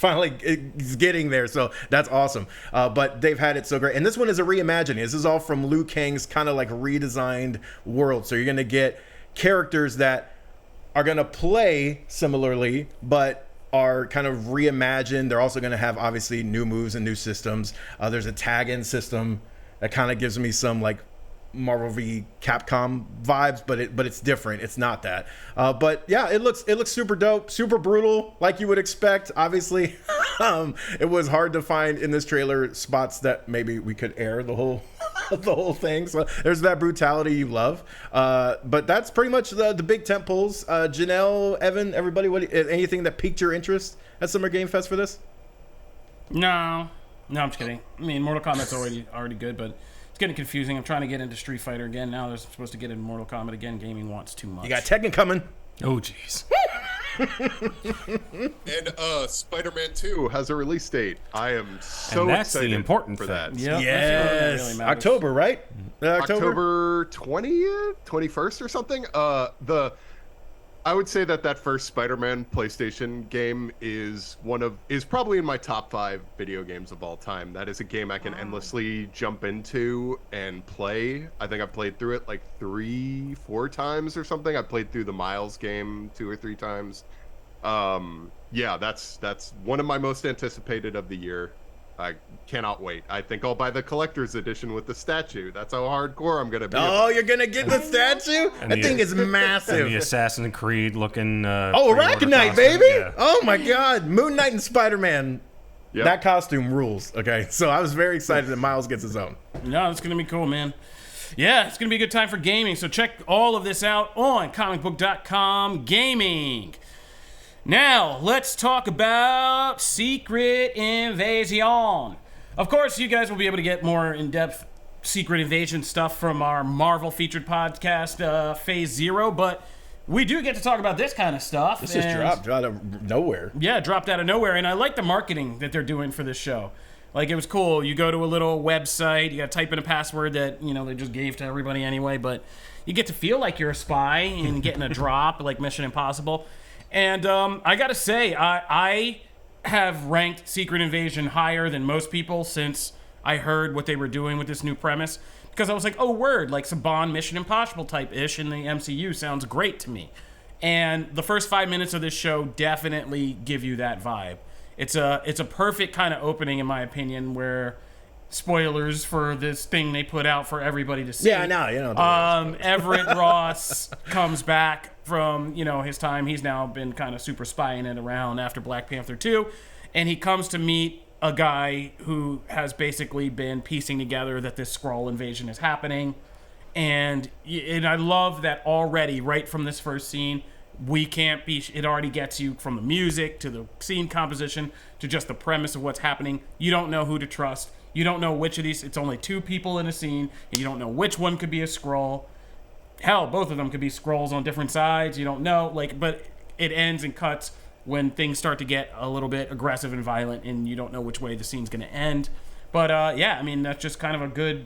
is getting there, so that's awesome. But they've had it so great. And this one is a reimagining. This is all from Liu Kang's kind of like redesigned world. So you're going to get characters that are going to play similarly, but are kind of reimagined. They're also going to have obviously new moves and new systems. There's a tag-in system that kind of gives me some like Marvel v Capcom vibes, but it's different. It's not that. But yeah, it looks super dope, super brutal, like you would expect. Obviously, it was hard to find in this trailer spots that maybe we could air the whole thing. So there's that brutality you love. But that's pretty much the big tent poles. Janelle, Evan, everybody, anything that piqued your interest at Summer Game Fest for this? No, I'm just kidding. I mean, Mortal Kombat's already good, but it's getting confusing. I'm trying to get into Street Fighter again. Now they're supposed to get into Mortal Kombat again. Gaming wants too much. You got Tekken coming. Oh, jeez. And Spider-Man 2 has a release date. I am so that's excited the important for fact. that. Yep, Yes, that's what really matters. October, right? October 20th, 21st or something. I would say that first Spider-Man PlayStation game is probably in my top 5 video games of all time. That is a game I can endlessly jump into and play. I think I've played through it like 3-4 times or something. I played through the Miles game 2 or 3 times. Yeah, that's one of my most anticipated of the year. I cannot wait. I think I'll buy the collector's edition with the statue. That's how hardcore I'm gonna be. Oh, you're gonna get the statue? That thing is massive. And the Assassin's Creed looking. Arachknight, baby! Yeah. Oh my God, Moon Knight and Spider-Man. Yep. That costume rules. Okay, so I was very excited that Miles gets his own. No, it's gonna be cool, man. Yeah, it's gonna be a good time for gaming. So check all of this out on comicbook.com gaming. Now, let's talk about Secret Invasion. Of course, you guys will be able to get more in-depth Secret Invasion stuff from our Marvel featured podcast, Phase Zero, but we do get to talk about this kind of stuff. This just dropped out of nowhere. Yeah, dropped out of nowhere, and I like the marketing that they're doing for this show. Like, it was cool. You go to a little website, you gotta type in a password that, they just gave to everybody anyway, but you get to feel like you're a spy and getting a drop, like Mission Impossible. And I gotta say, I have ranked Secret Invasion higher than most people since I heard what they were doing with this new premise. Because I was like, oh, word, like some Bond Mission Impossible type-ish in the MCU sounds great to me. And the first 5 minutes of this show definitely give you that vibe. It's a perfect kind of opening, in my opinion, where spoilers for this thing they put out for everybody to see. Yeah, I know. Everett Ross comes back from, his time. He's now been kind of super spying it around after Black Panther 2. And he comes to meet a guy who has basically been piecing together that this Skrull invasion is happening. And I love that already, right from this first scene, it already gets you from the music to the scene composition to just the premise of what's happening. You don't know who to trust. You don't know which of these, it's only 2 people in a scene, and you don't know which one could be a Skrull. Hell, both of them could be Skrulls on different sides. You don't know, but it ends and cuts when things start to get a little bit aggressive and violent, and you don't know which way the scene's going to end. But yeah, I mean, that's just kind of a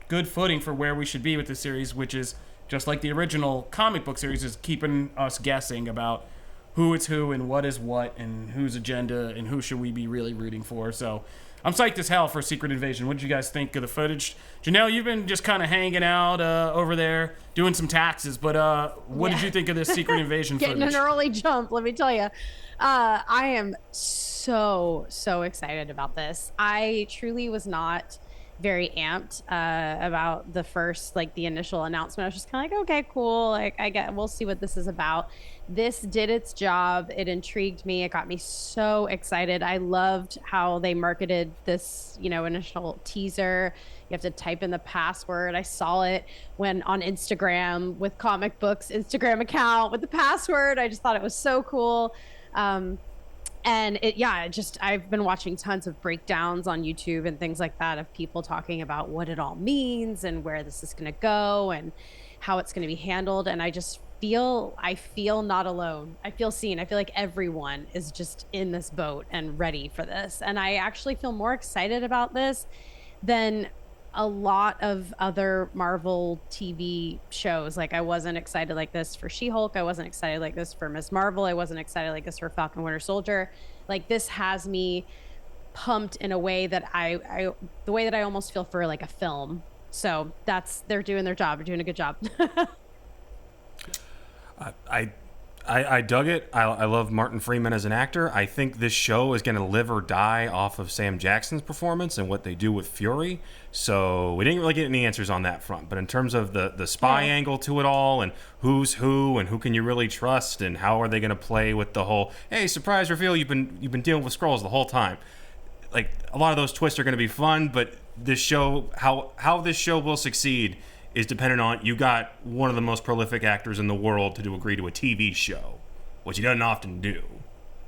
good footing for where we should be with this series, which is just like the original comic book series, is keeping us guessing about who it's who and what is what and whose agenda and who should we be really rooting for. So I'm psyched as hell for Secret Invasion. What did you guys think of the footage? Janelle, you've been just kind of hanging out over there doing some taxes, but what did you think of this Secret Invasion Getting footage? an early jump, let me tell you. I am so excited about this. I truly was not very amped about the first, like the initial announcement. I was just kind of like, okay, cool. Like we'll see what this is about. This did its job. It intrigued me. It got me so excited. I loved how they marketed this, initial teaser. You have to type in the password. I saw it when on Instagram with Comic Book's Instagram account with the password. I just thought it was so cool. And I've been watching tons of breakdowns on YouTube and things like that of people talking about what it all means and where this is going to go and how it's going to be handled. And I feel not alone. I feel seen. I feel like everyone is just in this boat and ready for this. And I actually feel more excited about this than a lot of other Marvel TV shows. Like I wasn't excited like this for She-Hulk. I wasn't excited like this for Ms. Marvel. I wasn't excited like this for Falcon Winter Soldier. Like this has me pumped in a way that the way that I almost feel for like a film. So they're doing their job. They're doing a good job. I dug it. I love Martin Freeman as an actor. I think this show is going to live or die off of Sam Jackson's performance and what they do with Fury. So we didn't really get any answers on that front. But in terms of the spy angle to it all and who's who and who can you really trust and how are they going to play with the whole, hey, surprise reveal, you've been dealing with Skrulls the whole time. Like a lot of those twists are going to be fun, but this show, how this show will succeed is dependent on you got one of the most prolific actors in the world to agree to a TV show, which he doesn't often do.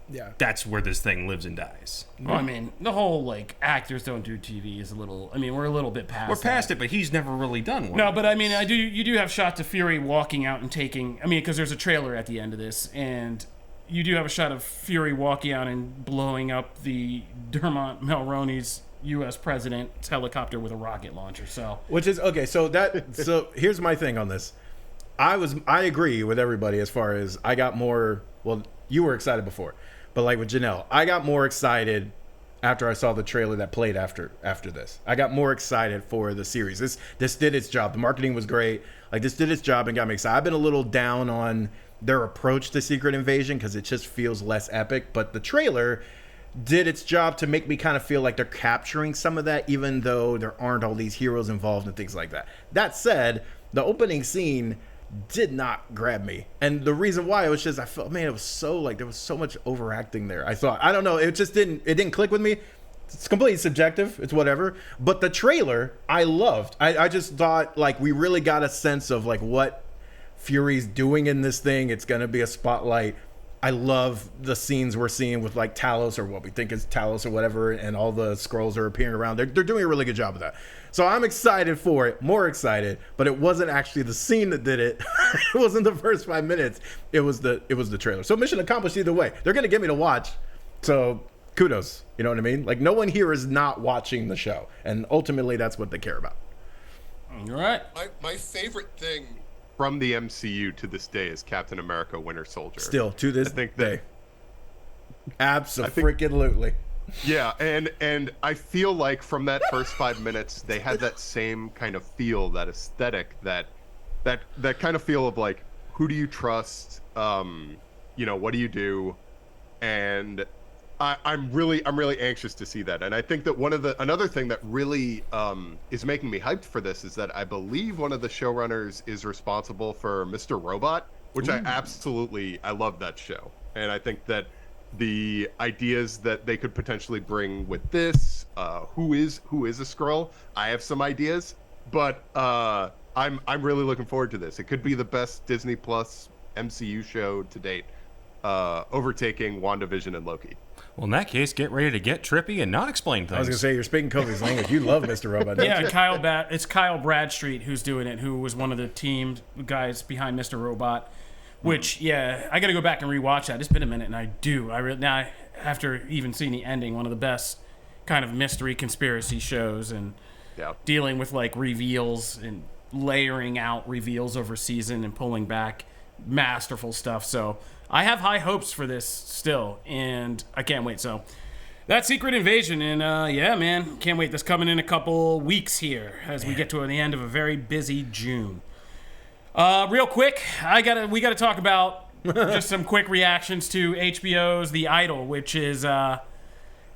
Yeah. That's where this thing lives and dies. Well, I mean, the whole, like, actors don't do TV is a little... I mean, we're a little bit past We're past that. it, but he's never really done one. No, but I mean, you do have shots of Fury walking out and taking... I mean, because there's a trailer at the end of this, and you do have a shot of Fury walking out and blowing up the Dermot Mulroney's U.S. president's helicopter with a rocket launcher. So, which is okay. So here's my thing on this. I agree with everybody as far as I got more. Well, you were excited before, but like with Janelle, I got more excited after I saw the trailer that played after this. I got more excited for the series. This did its job. The marketing was great. Like this did its job and got me excited. I've been a little down on their approach to Secret Invasion because it just feels less epic. But the trailer did its job to make me kind of feel like they're capturing some of that, even though there aren't all these heroes involved and things like that. That said, the opening scene did not grab me. And the reason why was just I felt, man, it was so like there was so much overacting there. I don't know, it didn't click with me. It's completely subjective. It's whatever. But the trailer, I loved. I just thought like we really got a sense of like what Fury's doing in this thing. It's gonna be a spotlight. I love the scenes we're seeing with like Talos or what we think is Talos or whatever, and all the Skrulls are appearing around. They're doing a really good job of that. So I'm excited for it, more excited, but it wasn't actually the scene that did it. It wasn't the first 5 minutes. It was the trailer. So mission accomplished either way. They're gonna get me to watch. So kudos. You know what I mean? Like no one here is not watching the show, and ultimately that's what they care about. All right. My favorite thing from the MCU to this day is Captain America Winter Soldier. Still to this day. Absolutely. Yeah, and I feel like from that first 5 minutes they had that same kind of feel, that aesthetic, that kind of feel of like, who do you trust? What do you do? And I'm really anxious to see that. And I think that another thing that really is making me hyped for this is that I believe one of the showrunners is responsible for Mr. Robot, which I love that show. And I think that the ideas that they could potentially bring with this, who is a Skrull, I have some ideas, but I'm really looking forward to this. It could be the best Disney Plus MCU show to date, overtaking WandaVision and Loki. Well, in that case, get ready to get trippy and not explain things. I was going to say, you're speaking Kobe's language. You love Mr. Robot. Yeah, it's Kyle Bradstreet who's doing it, who was one of the team guys behind Mr. Robot. Which, yeah, I got to go back and rewatch that. It's been a minute, and I do. Now, after even seeing the ending, one of the best kind of mystery conspiracy shows, and dealing with like reveals and layering out reveals over season and pulling back, masterful stuff. So I have high hopes for this still, and I can't wait. So That's Secret Invasion, and yeah, man, can't wait. This coming in a couple weeks here as we get to the end of a very busy June. Real quick, we gotta talk about just some quick reactions to HBO's The Idol, which is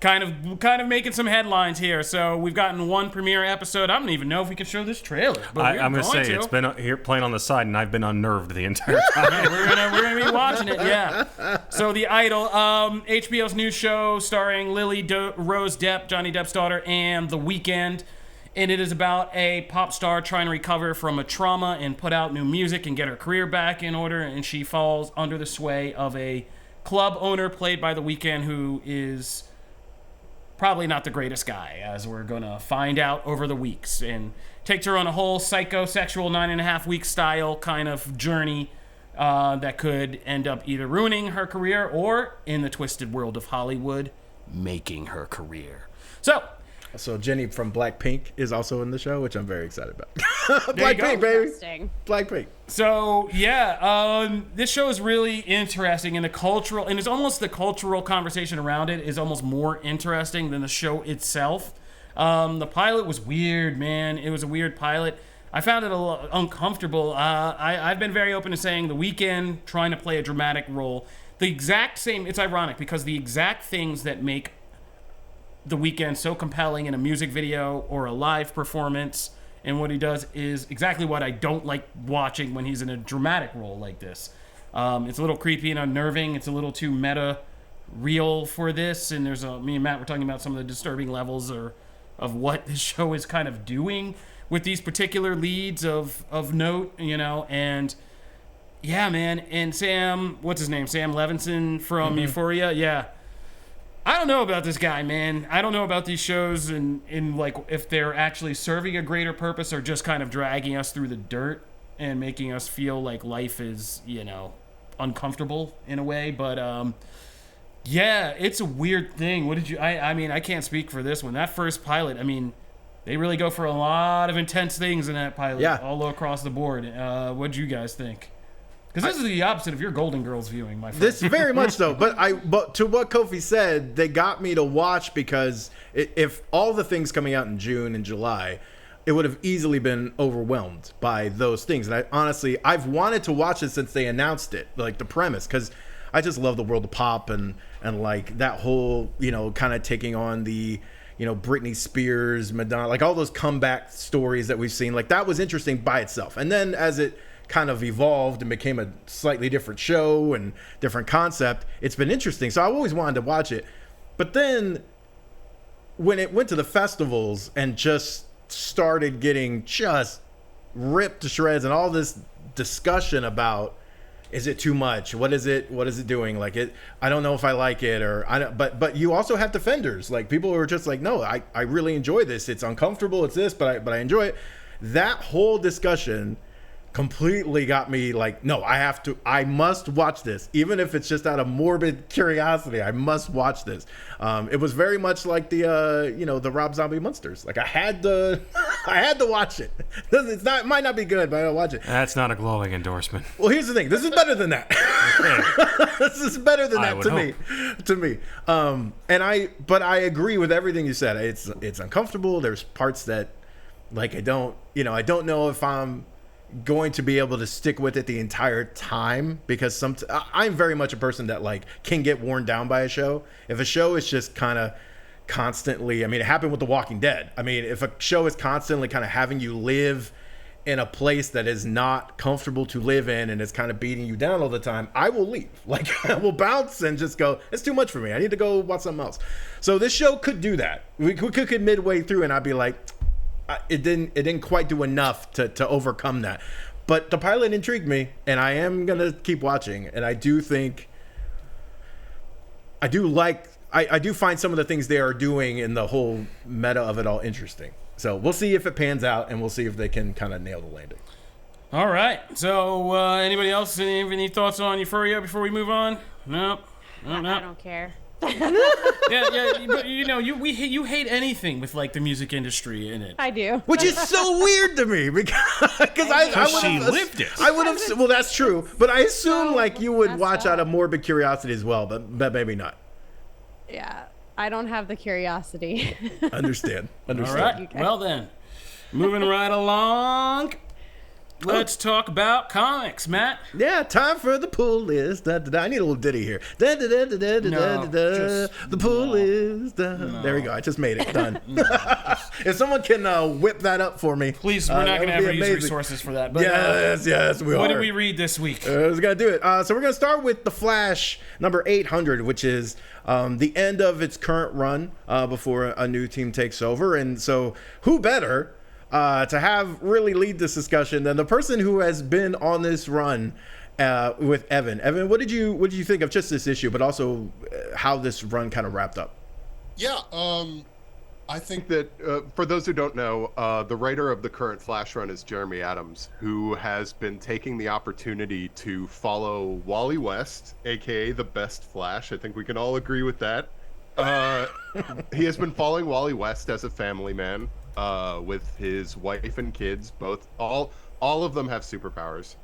kind of making some headlines here. So we've gotten one premiere episode. I don't even know if we can show this trailer. But I'm gonna say it's been here playing on the side, and I've been unnerved the entire time. Yeah, we're gonna be watching it. Yeah. So The Idol, HBO's new show starring Lily Rose Depp, Johnny Depp's daughter, and The Weeknd. And it is about a pop star trying to recover from a trauma and put out new music and get her career back in order. And she falls under the sway of a club owner played by The Weeknd, who is probably not the greatest guy, as we're going to find out over the weeks. And takes her on a whole psychosexual 9.5-week style kind of journey that could end up either ruining her career or, in the twisted world of Hollywood, making her career. So Jenny from Blackpink is also in the show, which I'm very excited about. Blackpink, baby. Blackpink. So yeah, this show is really interesting, and it's almost the cultural conversation around it is almost more interesting than the show itself. The pilot was weird, man. It was a weird pilot. I found it a little uncomfortable. I've been very open to saying The Weeknd trying to play a dramatic role. The exact same. It's ironic because the exact things that make The Weeknd so compelling in a music video or a live performance, and what he does is exactly what I don't like watching when he's in a dramatic role like this. It's a little creepy and unnerving. It's a little too meta real for this, and me and Matt were talking about some of the disturbing levels of what this show is kind of doing with these particular leads of note, and yeah, man. And Sam Levinson from Euphoria, yeah. I don't know about this guy, man. I don't know about these shows and like if they're actually serving a greater purpose or just kind of dragging us through the dirt and making us feel like life is, uncomfortable in a way. But yeah, it's a weird thing. What did you? I mean, I can't speak for this one. That first pilot, I mean, they really go for a lot of intense things in that pilot, all across the board. What did you guys think? Because this is the opposite of your Golden Girls viewing, my friend. This very much so. But to what Kofi said, they got me to watch because if all the things coming out in June and July, it would have easily been overwhelmed by those things. And I've wanted to watch it since they announced it, like the premise, because I just love the world of pop and like that whole, kind of taking on the, Britney Spears, Madonna, like all those comeback stories that we've seen. Like that was interesting by itself. And then as it kind of evolved and became a slightly different show and different concept, it's been interesting. So I always wanted to watch it. But then when it went to the festivals and just started getting just ripped to shreds and all this discussion about, is it too much? What is it doing? Like I don't know if I like it but you also have defenders. Like people who are just like, no, I really enjoy this. It's uncomfortable. It's this, but I enjoy it. That whole discussion completely got me like, no, I must watch this. Even if it's just out of morbid curiosity, I must watch this. It was very much like the Rob Zombie Monsters. Like I had to watch it. It might not be good, but I'll watch it. That's not a glowing endorsement. Well, here's the thing. This is better than that. This is better than that to me. But I agree with everything you said. It's uncomfortable. There's parts that like I don't know if I'm going to be able to stick with it the entire time, because I'm very much a person that like can get worn down by a show. If a show is just kind of constantly, I mean, it happened with The Walking Dead. I mean, if a show is constantly kind of having you live in a place that is not comfortable to live in and is kind of beating you down all the time, I will leave. Like I will bounce and just go, it's too much for me. I need to go watch something else. So this show could do that. We could midway through and I'd be like, it didn't quite do enough to overcome that. But the pilot intrigued me, and I am gonna keep watching. And I do find some of the things they are doing in the whole meta of it all interesting. So we'll see if it pans out, and we'll see if they can kind of nail the landing. All right. So anybody else any thoughts on Euphoria before we move on? No. I don't care. yeah, but you hate anything with like the music industry in it. I do, which is so weird to me because she lived it. I would have. Well, that's true, but I assume like you would watch out of morbid curiosity as well, but maybe not. Yeah, I don't have the curiosity. Understand. All right. Well then, moving right along. Let's talk about comics, Matt. Yeah, time for the pull list. I need a little ditty here. The pull list. There we go. I just made it. Done. If someone can whip that up for me. Please, we're not going to ever use resources for that. But, yes, we are. What did we read this week? I was going to do it. So we're going to start with The Flash, number 800, which is the end of its current run before a new team takes over. And so who better to have really lead this discussion than the person who has been on this run with Evan. Evan, what did you think of just this issue, but also how this run kind of wrapped up? Yeah, I think that for those who don't know, the writer of the current Flash run is Jeremy Adams, who has been taking the opportunity to follow Wally West, aka the best Flash. I think we can all agree with that. He has been following Wally West as a family man. With his wife and kids, all of them have superpowers,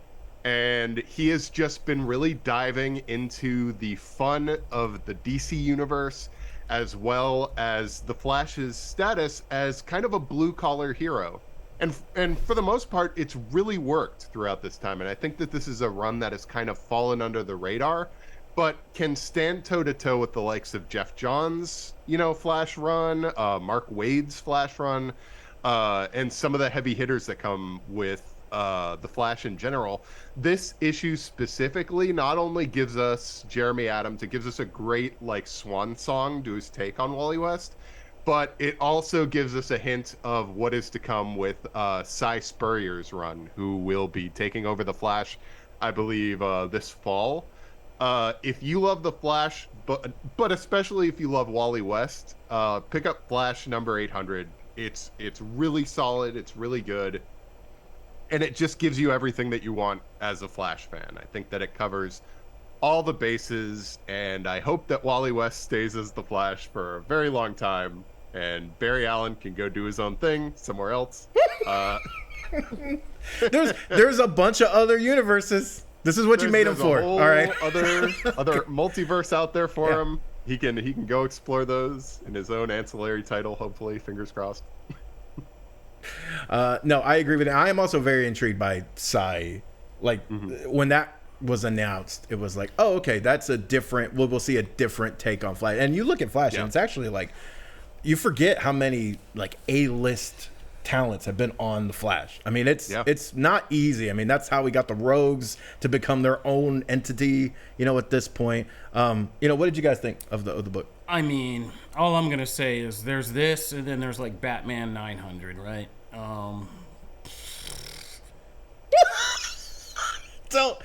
and he has just been really diving into the fun of the DC universe, as well as the Flash's status as kind of a blue-collar hero, and for the most part, it's really worked throughout this time. And I think that this is a run that has kind of fallen under the radar, but can stand toe-to-toe with the likes of Jeff Johns' Flash run, Mark Waid's Flash run, and some of the heavy hitters that come with the Flash in general. This issue specifically not only gives us Jeremy Adams, it gives us a great swan song to his take on Wally West, but it also gives us a hint of what is to come with Cy Spurrier's run, who will be taking over the Flash, I believe, this fall. If you love the Flash, but especially if you love Wally West, pick up Flash number 800. It's really solid. It's really good, and it just gives you everything that you want as a Flash fan. I think that it covers all the bases, and I hope that Wally West stays as the Flash for a very long time, and Barry Allen can go do his own thing somewhere else. There's a bunch of other universes. This is what you made him for. All right. Other multiverse out there for him. He can go explore those in his own ancillary title, hopefully. Fingers crossed. No, I agree with that. I am also very intrigued by Cy. When that was announced, it was like, oh, okay, that's a different. We'll see a different take on Flash. And you look at Flash, and it's actually you forget how many A-list talents have been on the Flash. I mean, it's not easy. I mean, that's how we got the Rogues to become their own entity, at this point. What did you guys think of the book? I mean, all I'm gonna say is there's this, and then there's Batman 900, right? Don't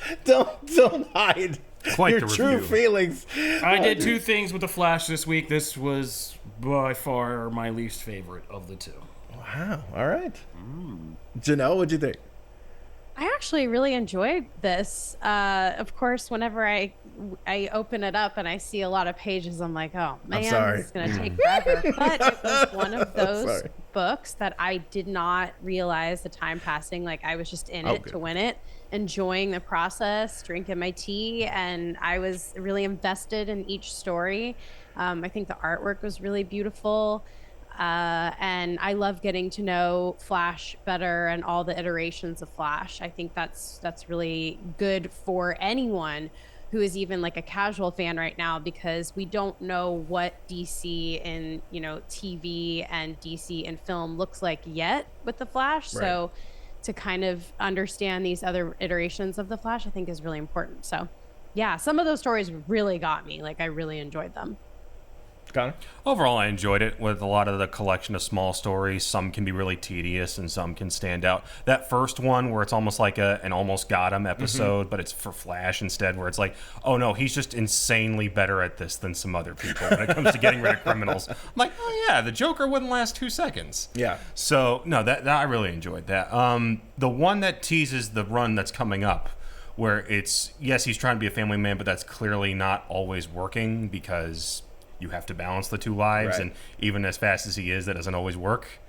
hide your true feelings. I did two things with the Flash this week. This was by far my least favorite of the two. Wow. All right. Janelle, what'd you think? I actually really enjoyed this. Of course, whenever I open it up and I see a lot of pages, I'm like, oh man, this is going to take forever. But it was one of those books that I did not realize the time passing. I was just in it to win it, enjoying the process, drinking my tea, and I was really invested in each story. I think the artwork was really beautiful. And I love getting to know Flash better and all the iterations of Flash. I think that's really good for anyone who is even a casual fan right now, because we don't know what DC in TV and DC in film looks like yet with the Flash. Right. So to kind of understand these other iterations of the Flash, I think is really important. So yeah, some of those stories really got me. I really enjoyed them. Connor? Overall, I enjoyed it with a lot of the collection of small stories. Some can be really tedious and some can stand out. That first one where it's almost like an Almost Got Him episode, but it's for Flash instead, where it's oh no, he's just insanely better at this than some other people when it comes to getting rid of criminals. I'm like, oh yeah, the Joker wouldn't last 2 seconds. Yeah. So, no, that I really enjoyed that. The one that teases the run that's coming up, where it's, yes, he's trying to be a family man, but that's clearly not always working because you have to balance the two lives, and even as fast as he is, that doesn't always work.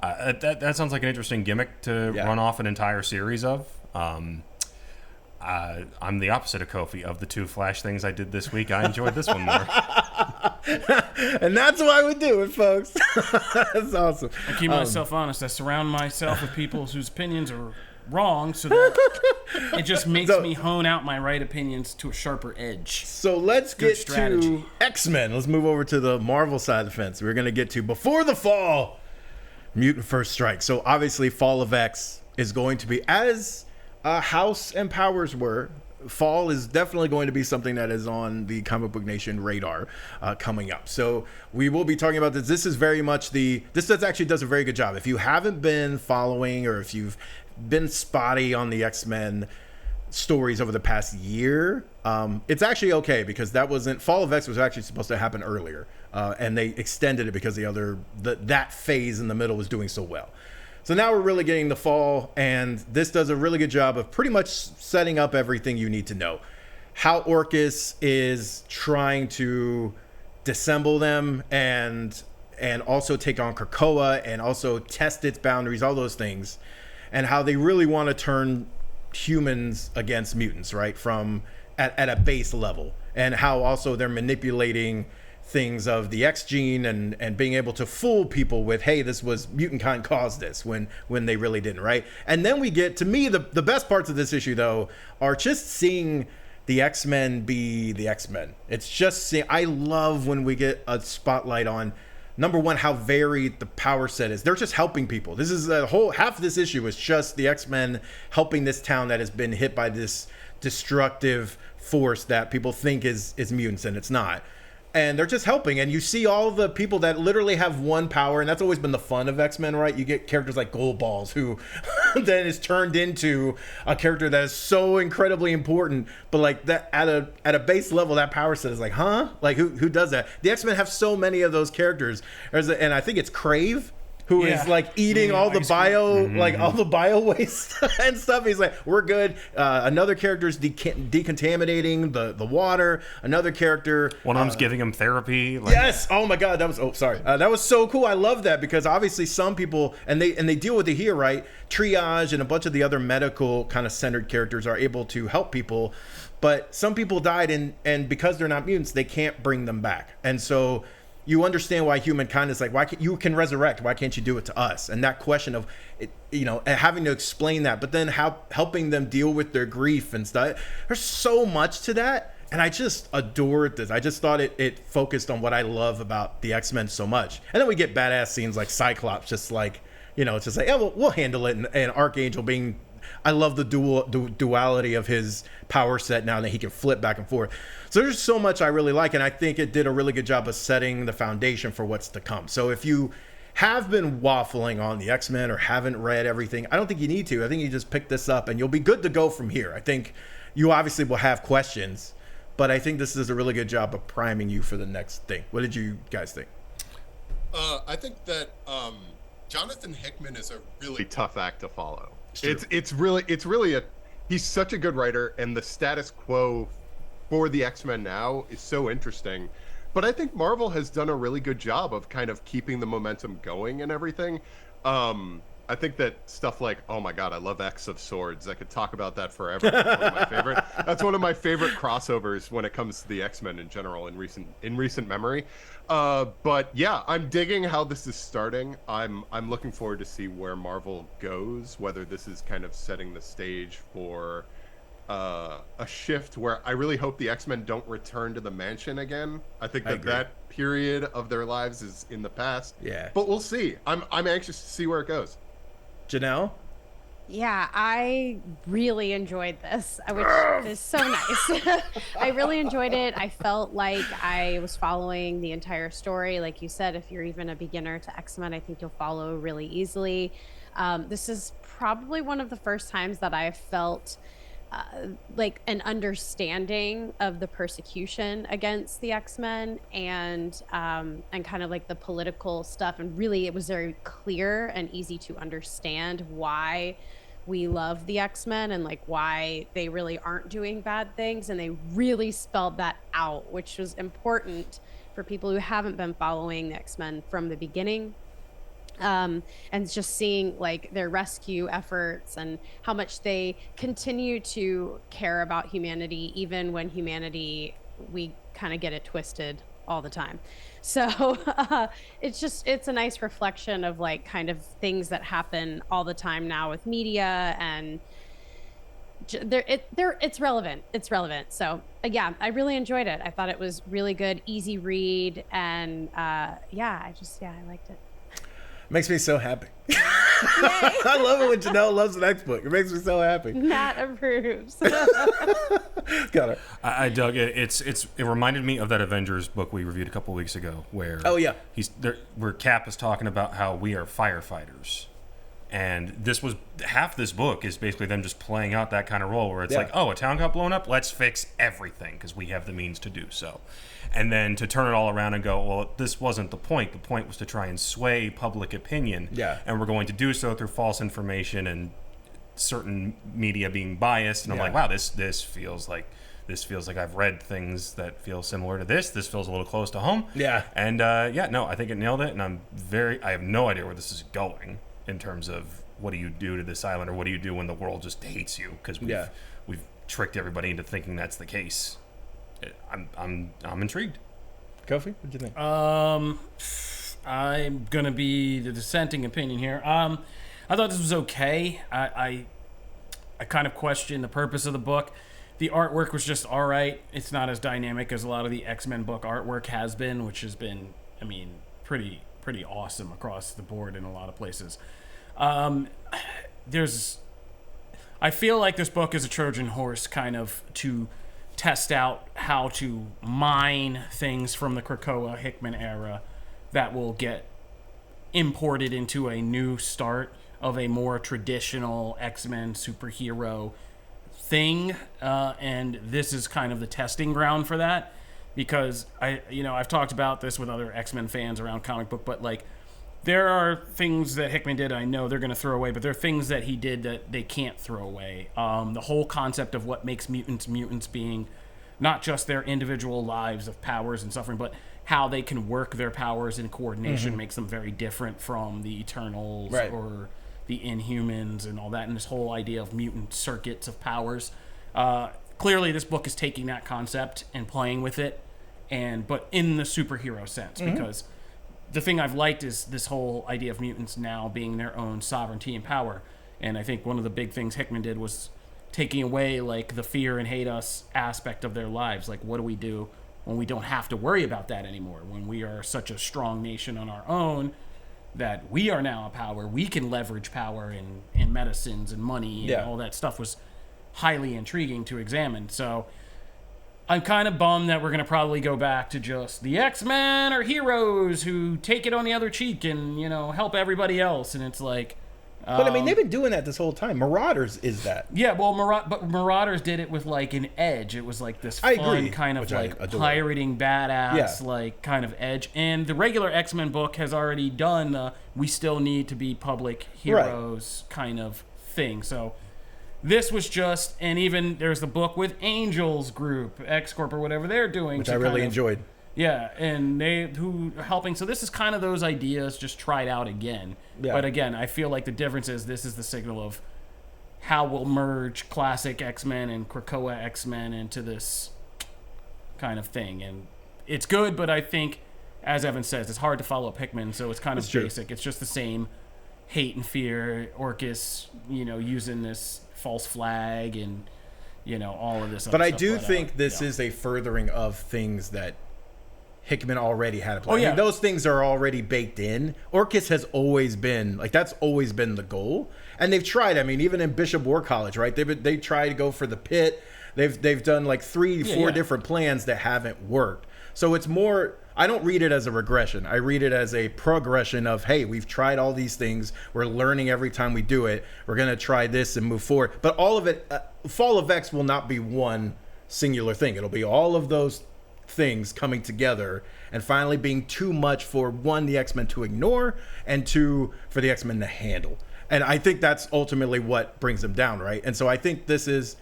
That sounds like an interesting gimmick to run off an entire series of. I'm the opposite of Kofi. Of the two Flash things I did this week, I enjoyed this one more. And that's why we do it, folks. That's awesome. I keep myself honest. I surround myself with people whose opinions are wrong, so that it just makes me hone out my right opinions to a sharper edge. So let's get to X-Men. Let's move over to the Marvel side of the fence. We're going to get to Before the Fall, Mutant First Strike. So obviously Fall of X is going to be, as House and Powers were, Fall is definitely going to be something that is on the Comic Book Nation radar coming up. So we will be talking about this. This is very much actually does a very good job. If you haven't been following, or if you've been spotty on the X-Men stories over the past year, it's actually okay, because Fall of X was actually supposed to happen earlier, and they extended it because that phase in the middle was doing so well. So now we're really getting the fall, and this does a really good job of pretty much setting up everything you need to know. How Orcus is trying to dissemble them and also take on Krakoa and also test its boundaries, all those things, and how they really want to turn humans against mutants, right? At a base level, and how also they're manipulating things of the X gene and being able to fool people with, hey, this was mutant kind caused this, when they really didn't, right? And then we get, to me, the best parts of this issue though are just seeing the X-Men be the X-Men. It's just I love when we get a spotlight on, number one, how varied the power set is. They're just helping people. This is half of this issue is just the X-Men helping this town that has been hit by this destructive force that people think is mutants, and it's not. And they're just helping, and you see all the people that literally have one power, and that's always been the fun of X-Men, right? You get characters like Goldballs, who then is turned into a character that is so incredibly important, but like that at a base level, that power set is like, huh? Like who does that? The X-Men have so many of those characters, and I think it's Crave, who is like eating all the bio waste and stuff. He's like, we're good. Another character's decontaminating the water. Another character, one of them's giving him therapy. Yes. Oh my God, that was so cool. I love that, because obviously some people, and they deal with it here, right? Triage and a bunch of the other medical kind of centered characters are able to help people, but some people died, and because they're not mutants, they can't bring them back, and so you understand why humankind is like, why can't you can resurrect? Why can't you do it to us? And that question of, having to explain that, but then helping them deal with their grief and stuff. There's so much to that, and I just adored this. I just thought it focused on what I love about the X-Men so much. And then we get badass scenes like Cyclops, just like, it's just like, yeah, we'll handle it. And Archangel being, I love the duality of his power set now that he can flip back and forth. So there's so much I really like, and I think it did a really good job of setting the foundation for what's to come. So if you have been waffling on the X-Men or haven't read everything, I don't think you need to. I think you just pick this up and you'll be good to go from here. I think you obviously will have questions, but I think this is a really good job of priming you for the next thing. What did you guys think? I think that Jonathan Hickman is a really tough act to follow. It's really he's such a good writer, and the status quo for the X-Men now is so interesting. But I think Marvel has done a really good job of kind of keeping the momentum going and everything. I think that stuff like, oh my God, I love X of Swords. I could talk about that forever. That's one of my favorite crossovers when it comes to the X-Men in general in recent memory. But yeah, I'm digging how this is starting. I'm looking forward to see where Marvel goes, whether this is kind of setting the stage for a shift where I really hope the X-Men don't return to the mansion again. I think that period of their lives is in the past. Yeah. But we'll see. I'm anxious to see where it goes. Janelle? Yeah, I really enjoyed this, which is so nice. I really enjoyed it. I felt like I was following the entire story. Like you said, if you're even a beginner to X-Men, I think you'll follow really easily. This is probably one of the first times that I felt like an understanding of the persecution against the X-Men and kind of like the political stuff. And really, it was very clear and easy to understand why we love the X-Men and like why they really aren't doing bad things. And they really spelled that out, which was important for people who haven't been following the X-Men from the beginning. And just seeing like their rescue efforts and how much they continue to care about humanity, even when humanity, we kind of get it twisted all the time. So it's a nice reflection of like kind of things that happen all the time now with media, and it's relevant. It's relevant. So yeah, I really enjoyed it. I thought it was really good, easy read, and I liked it. Makes me so happy. I love it when Janelle loves the next book. It makes me so happy. Matt approves. Got it. I dug it. It reminded me of that Avengers book we reviewed a couple weeks ago, where he's there, where Cap is talking about how we are firefighters, and this was half this book is basically them just playing out that kind of role where it's like, oh, a town got blown up, let's fix everything because we have the means to do so. And then to turn it all around and go, well, this wasn't the point. The point was to try and sway public opinion. Yeah. And we're going to do so through false information and certain media being biased. And I'm like, wow, this feels like I've read things that feel similar to this. This feels a little close to home. Yeah. And I think it nailed it. And I have no idea where this is going in terms of what do you do to this island, or what do you do when the world just hates you because we've tricked everybody into thinking that's the case. I'm intrigued. Kofi, what do you think? I'm gonna be the dissenting opinion here. I thought this was okay. I kind of questioned the purpose of the book. The artwork was just all right. It's not as dynamic as a lot of the X-Men book artwork has been, which has been, pretty awesome across the board in a lot of places. I feel like this book is a Trojan horse kind of to test out how to mine things from the Krakoa Hickman era that will get imported into a new start of a more traditional X-Men superhero thing, and this is kind of the testing ground for that, because I've talked about this with other X-Men fans around comic book, but like there are things that Hickman did I know they're going to throw away, but there are things that he did that they can't throw away. The whole concept of what makes mutants being not just their individual lives of powers and suffering, but how they can work their powers in coordination makes them very different from the Eternals or the Inhumans and all that, and this whole idea of mutant circuits of powers. Clearly, this book is taking that concept and playing with it, but in the superhero sense, because the thing I've liked is this whole idea of mutants now being their own sovereignty and power. And I think one of the big things Hickman did was taking away like the fear and hate us aspect of their lives. Like, what do we do when we don't have to worry about that anymore? When we are such a strong nation on our own that we are now a power, we can leverage power in medicines and money and all that stuff was highly intriguing to examine. So I'm kind of bummed that we're going to probably go back to just the X-Men are heroes who take it on the other cheek and, help everybody else. And it's like... but, they've been doing that this whole time. Marauders is that. Yeah, well, Marauders did it with, like, an edge. It was, like, this fun kind of, like, pirating badass, like, kind of edge. And the regular X-Men book has already done we still need to be public heroes kind of thing. So... this was just, and even there's the book with Angels Group, X-Corp or whatever they're doing. Which I really enjoyed. Yeah, and who are helping. So this is kind of those ideas just tried out again. Yeah. But again, I feel like the difference is this is the signal of how we'll merge classic X-Men and Krakoa X-Men into this kind of thing. And it's good, but I think, as Evan says, it's hard to follow up Hickman, so it's kind of basic. It's just the same hate and fear, Orcus, using this false flag and all of this other but I stuff. do think this is a furthering of things that Hickman already had a plan. Those things are already baked in. Orcus has always been that's always been the goal, and they've tried. Even in Bishop War College, right? They tried to go for the pit. They've done like 3-4 different plans that haven't worked. So it's more. I don't read it as a regression. I read it as a progression of, hey, we've tried all these things. We're learning every time we do it. We're going to try this and move forward. But all of it, Fall of X will not be one singular thing. It'll be all of those things coming together and finally being too much for, one, the X-Men to ignore, and two, for the X-Men to handle. And I think that's ultimately what brings them down, right? And so I think this is...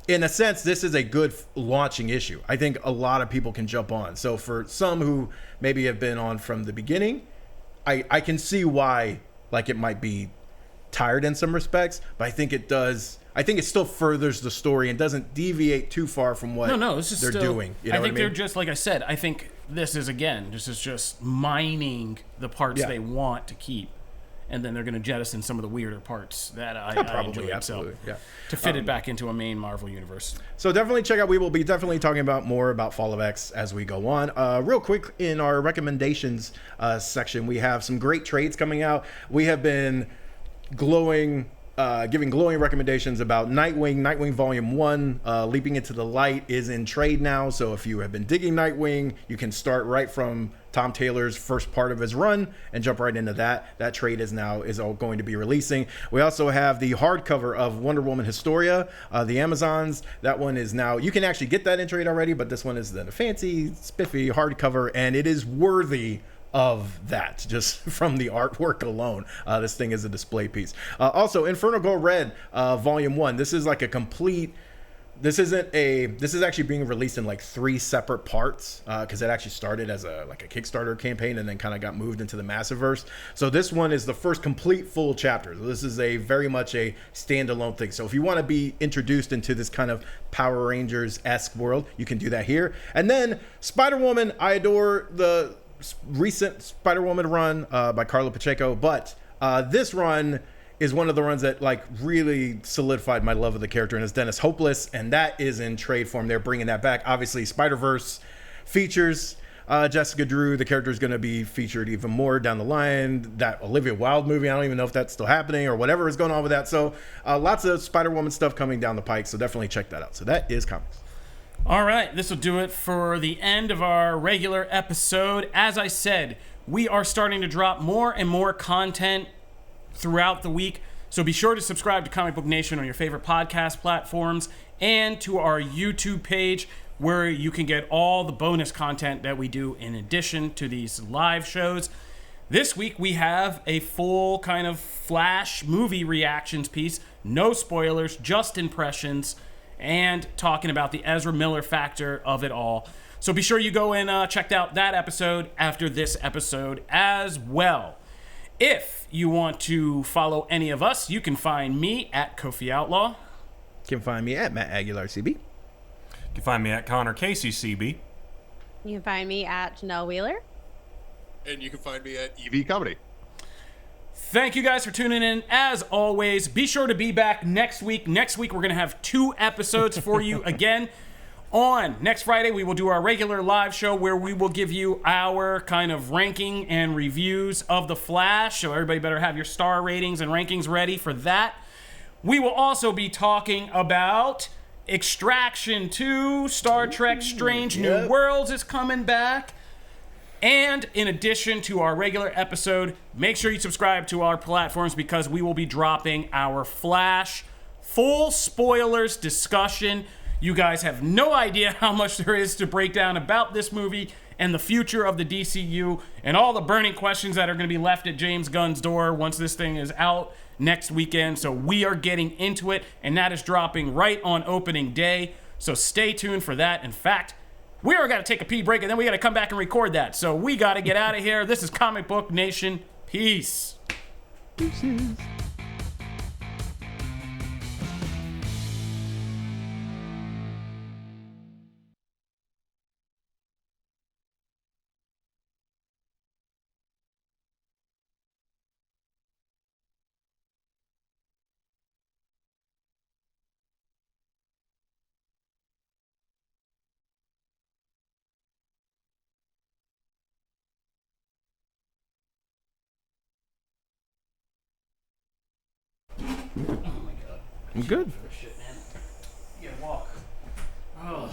in a sense, this is a good launching issue. I think a lot of people can jump on. So for some who maybe have been on from the beginning, I can see why it might be tired in some respects, but I think it does. I think it still furthers the story and doesn't deviate too far from what they're doing. You know I think what I mean? they're just, like I said, I think this is just mining the parts they want to keep. And then they're going to jettison some of the weirder parts that I enjoyed. Absolutely, so, to fit it back into a main Marvel universe. So definitely check out. We will be definitely talking about more about Fall of X as we go on. Real quick, in our recommendations section, we have some great trades coming out. We have been giving glowing recommendations about Nightwing. Nightwing Volume 1, Leaping into the Light, is in trade now. So if you have been digging Nightwing, you can start right from Tom Taylor's first part of his run and jump right into that. That trade is all going to be releasing. We also have the hardcover of Wonder Woman Historia, the Amazons. That one is now, you can actually get that in trade already, but this one is then a fancy, spiffy hardcover, and it is worthy of that, just from the artwork alone. This thing is a display piece. Also, Inferno Go Red, Volume 1. This is like a complete... This is actually being released in like 3 separate parts, because it actually started as a Kickstarter campaign and then kind of got moved into the Massiverse. So this one is the first complete full chapter. So this is very much a standalone thing. So if you want to be introduced into this kind of Power Rangers-esque world, you can do that here. And then Spider-Woman, I adore the recent Spider-Woman run by Carlo Pacheco, but this run is one of the runs that like really solidified my love of the character, and it's Dennis Hopeless, and that is in trade form. They're bringing that back. Obviously, Spider-Verse features Jessica Drew. The character is going to be featured even more down the line. That Olivia Wilde movie, I don't even know if that's still happening or whatever is going on with that. So lots of Spider-Woman stuff coming down the pike, so definitely check that out. So that is comics. All right, this will do it for the end of our regular episode. As I said, we are starting to drop more and more content throughout the week, so be sure to subscribe to Comic Book Nation on your favorite podcast platforms and to our YouTube page, where you can get all the bonus content that we do in addition to these live shows. This week we have a full kind of Flash movie reactions piece, no spoilers, just impressions, and talking about the Ezra Miller factor of it all. So be sure you go and check out that episode after this episode as well. If you want to follow any of us, you can find me at Kofi Outlaw. You can find me at Matt Aguilar CB. You can find me at Connor Casey CB. You can find me at Janelle Wheeler. And you can find me at EV Comedy. Thank you guys for tuning in. As always, be sure to be back next week. Next week, we're going to have 2 episodes for you again. On next Friday, we will do our regular live show where we will give you our kind of ranking and reviews of The Flash. So everybody better have your star ratings and rankings ready for that. We will also be talking about Extraction 2, Star Trek Strange New Worlds is coming back. And in addition to our regular episode, make sure you subscribe to our platforms, because we will be dropping our Flash full spoilers discussion. You guys have no idea how much there is to break down about this movie and the future of the DCU and all the burning questions that are going to be left at James Gunn's door once this thing is out next weekend. So we are getting into it, and that is dropping right on opening day. So stay tuned for that. In fact, we are going to take a pee break, and then we got to come back and record that. So we got to get out of here. This is Comic Book Nation. Peace. Deuces. I'm good. Yeah, walk. Oh.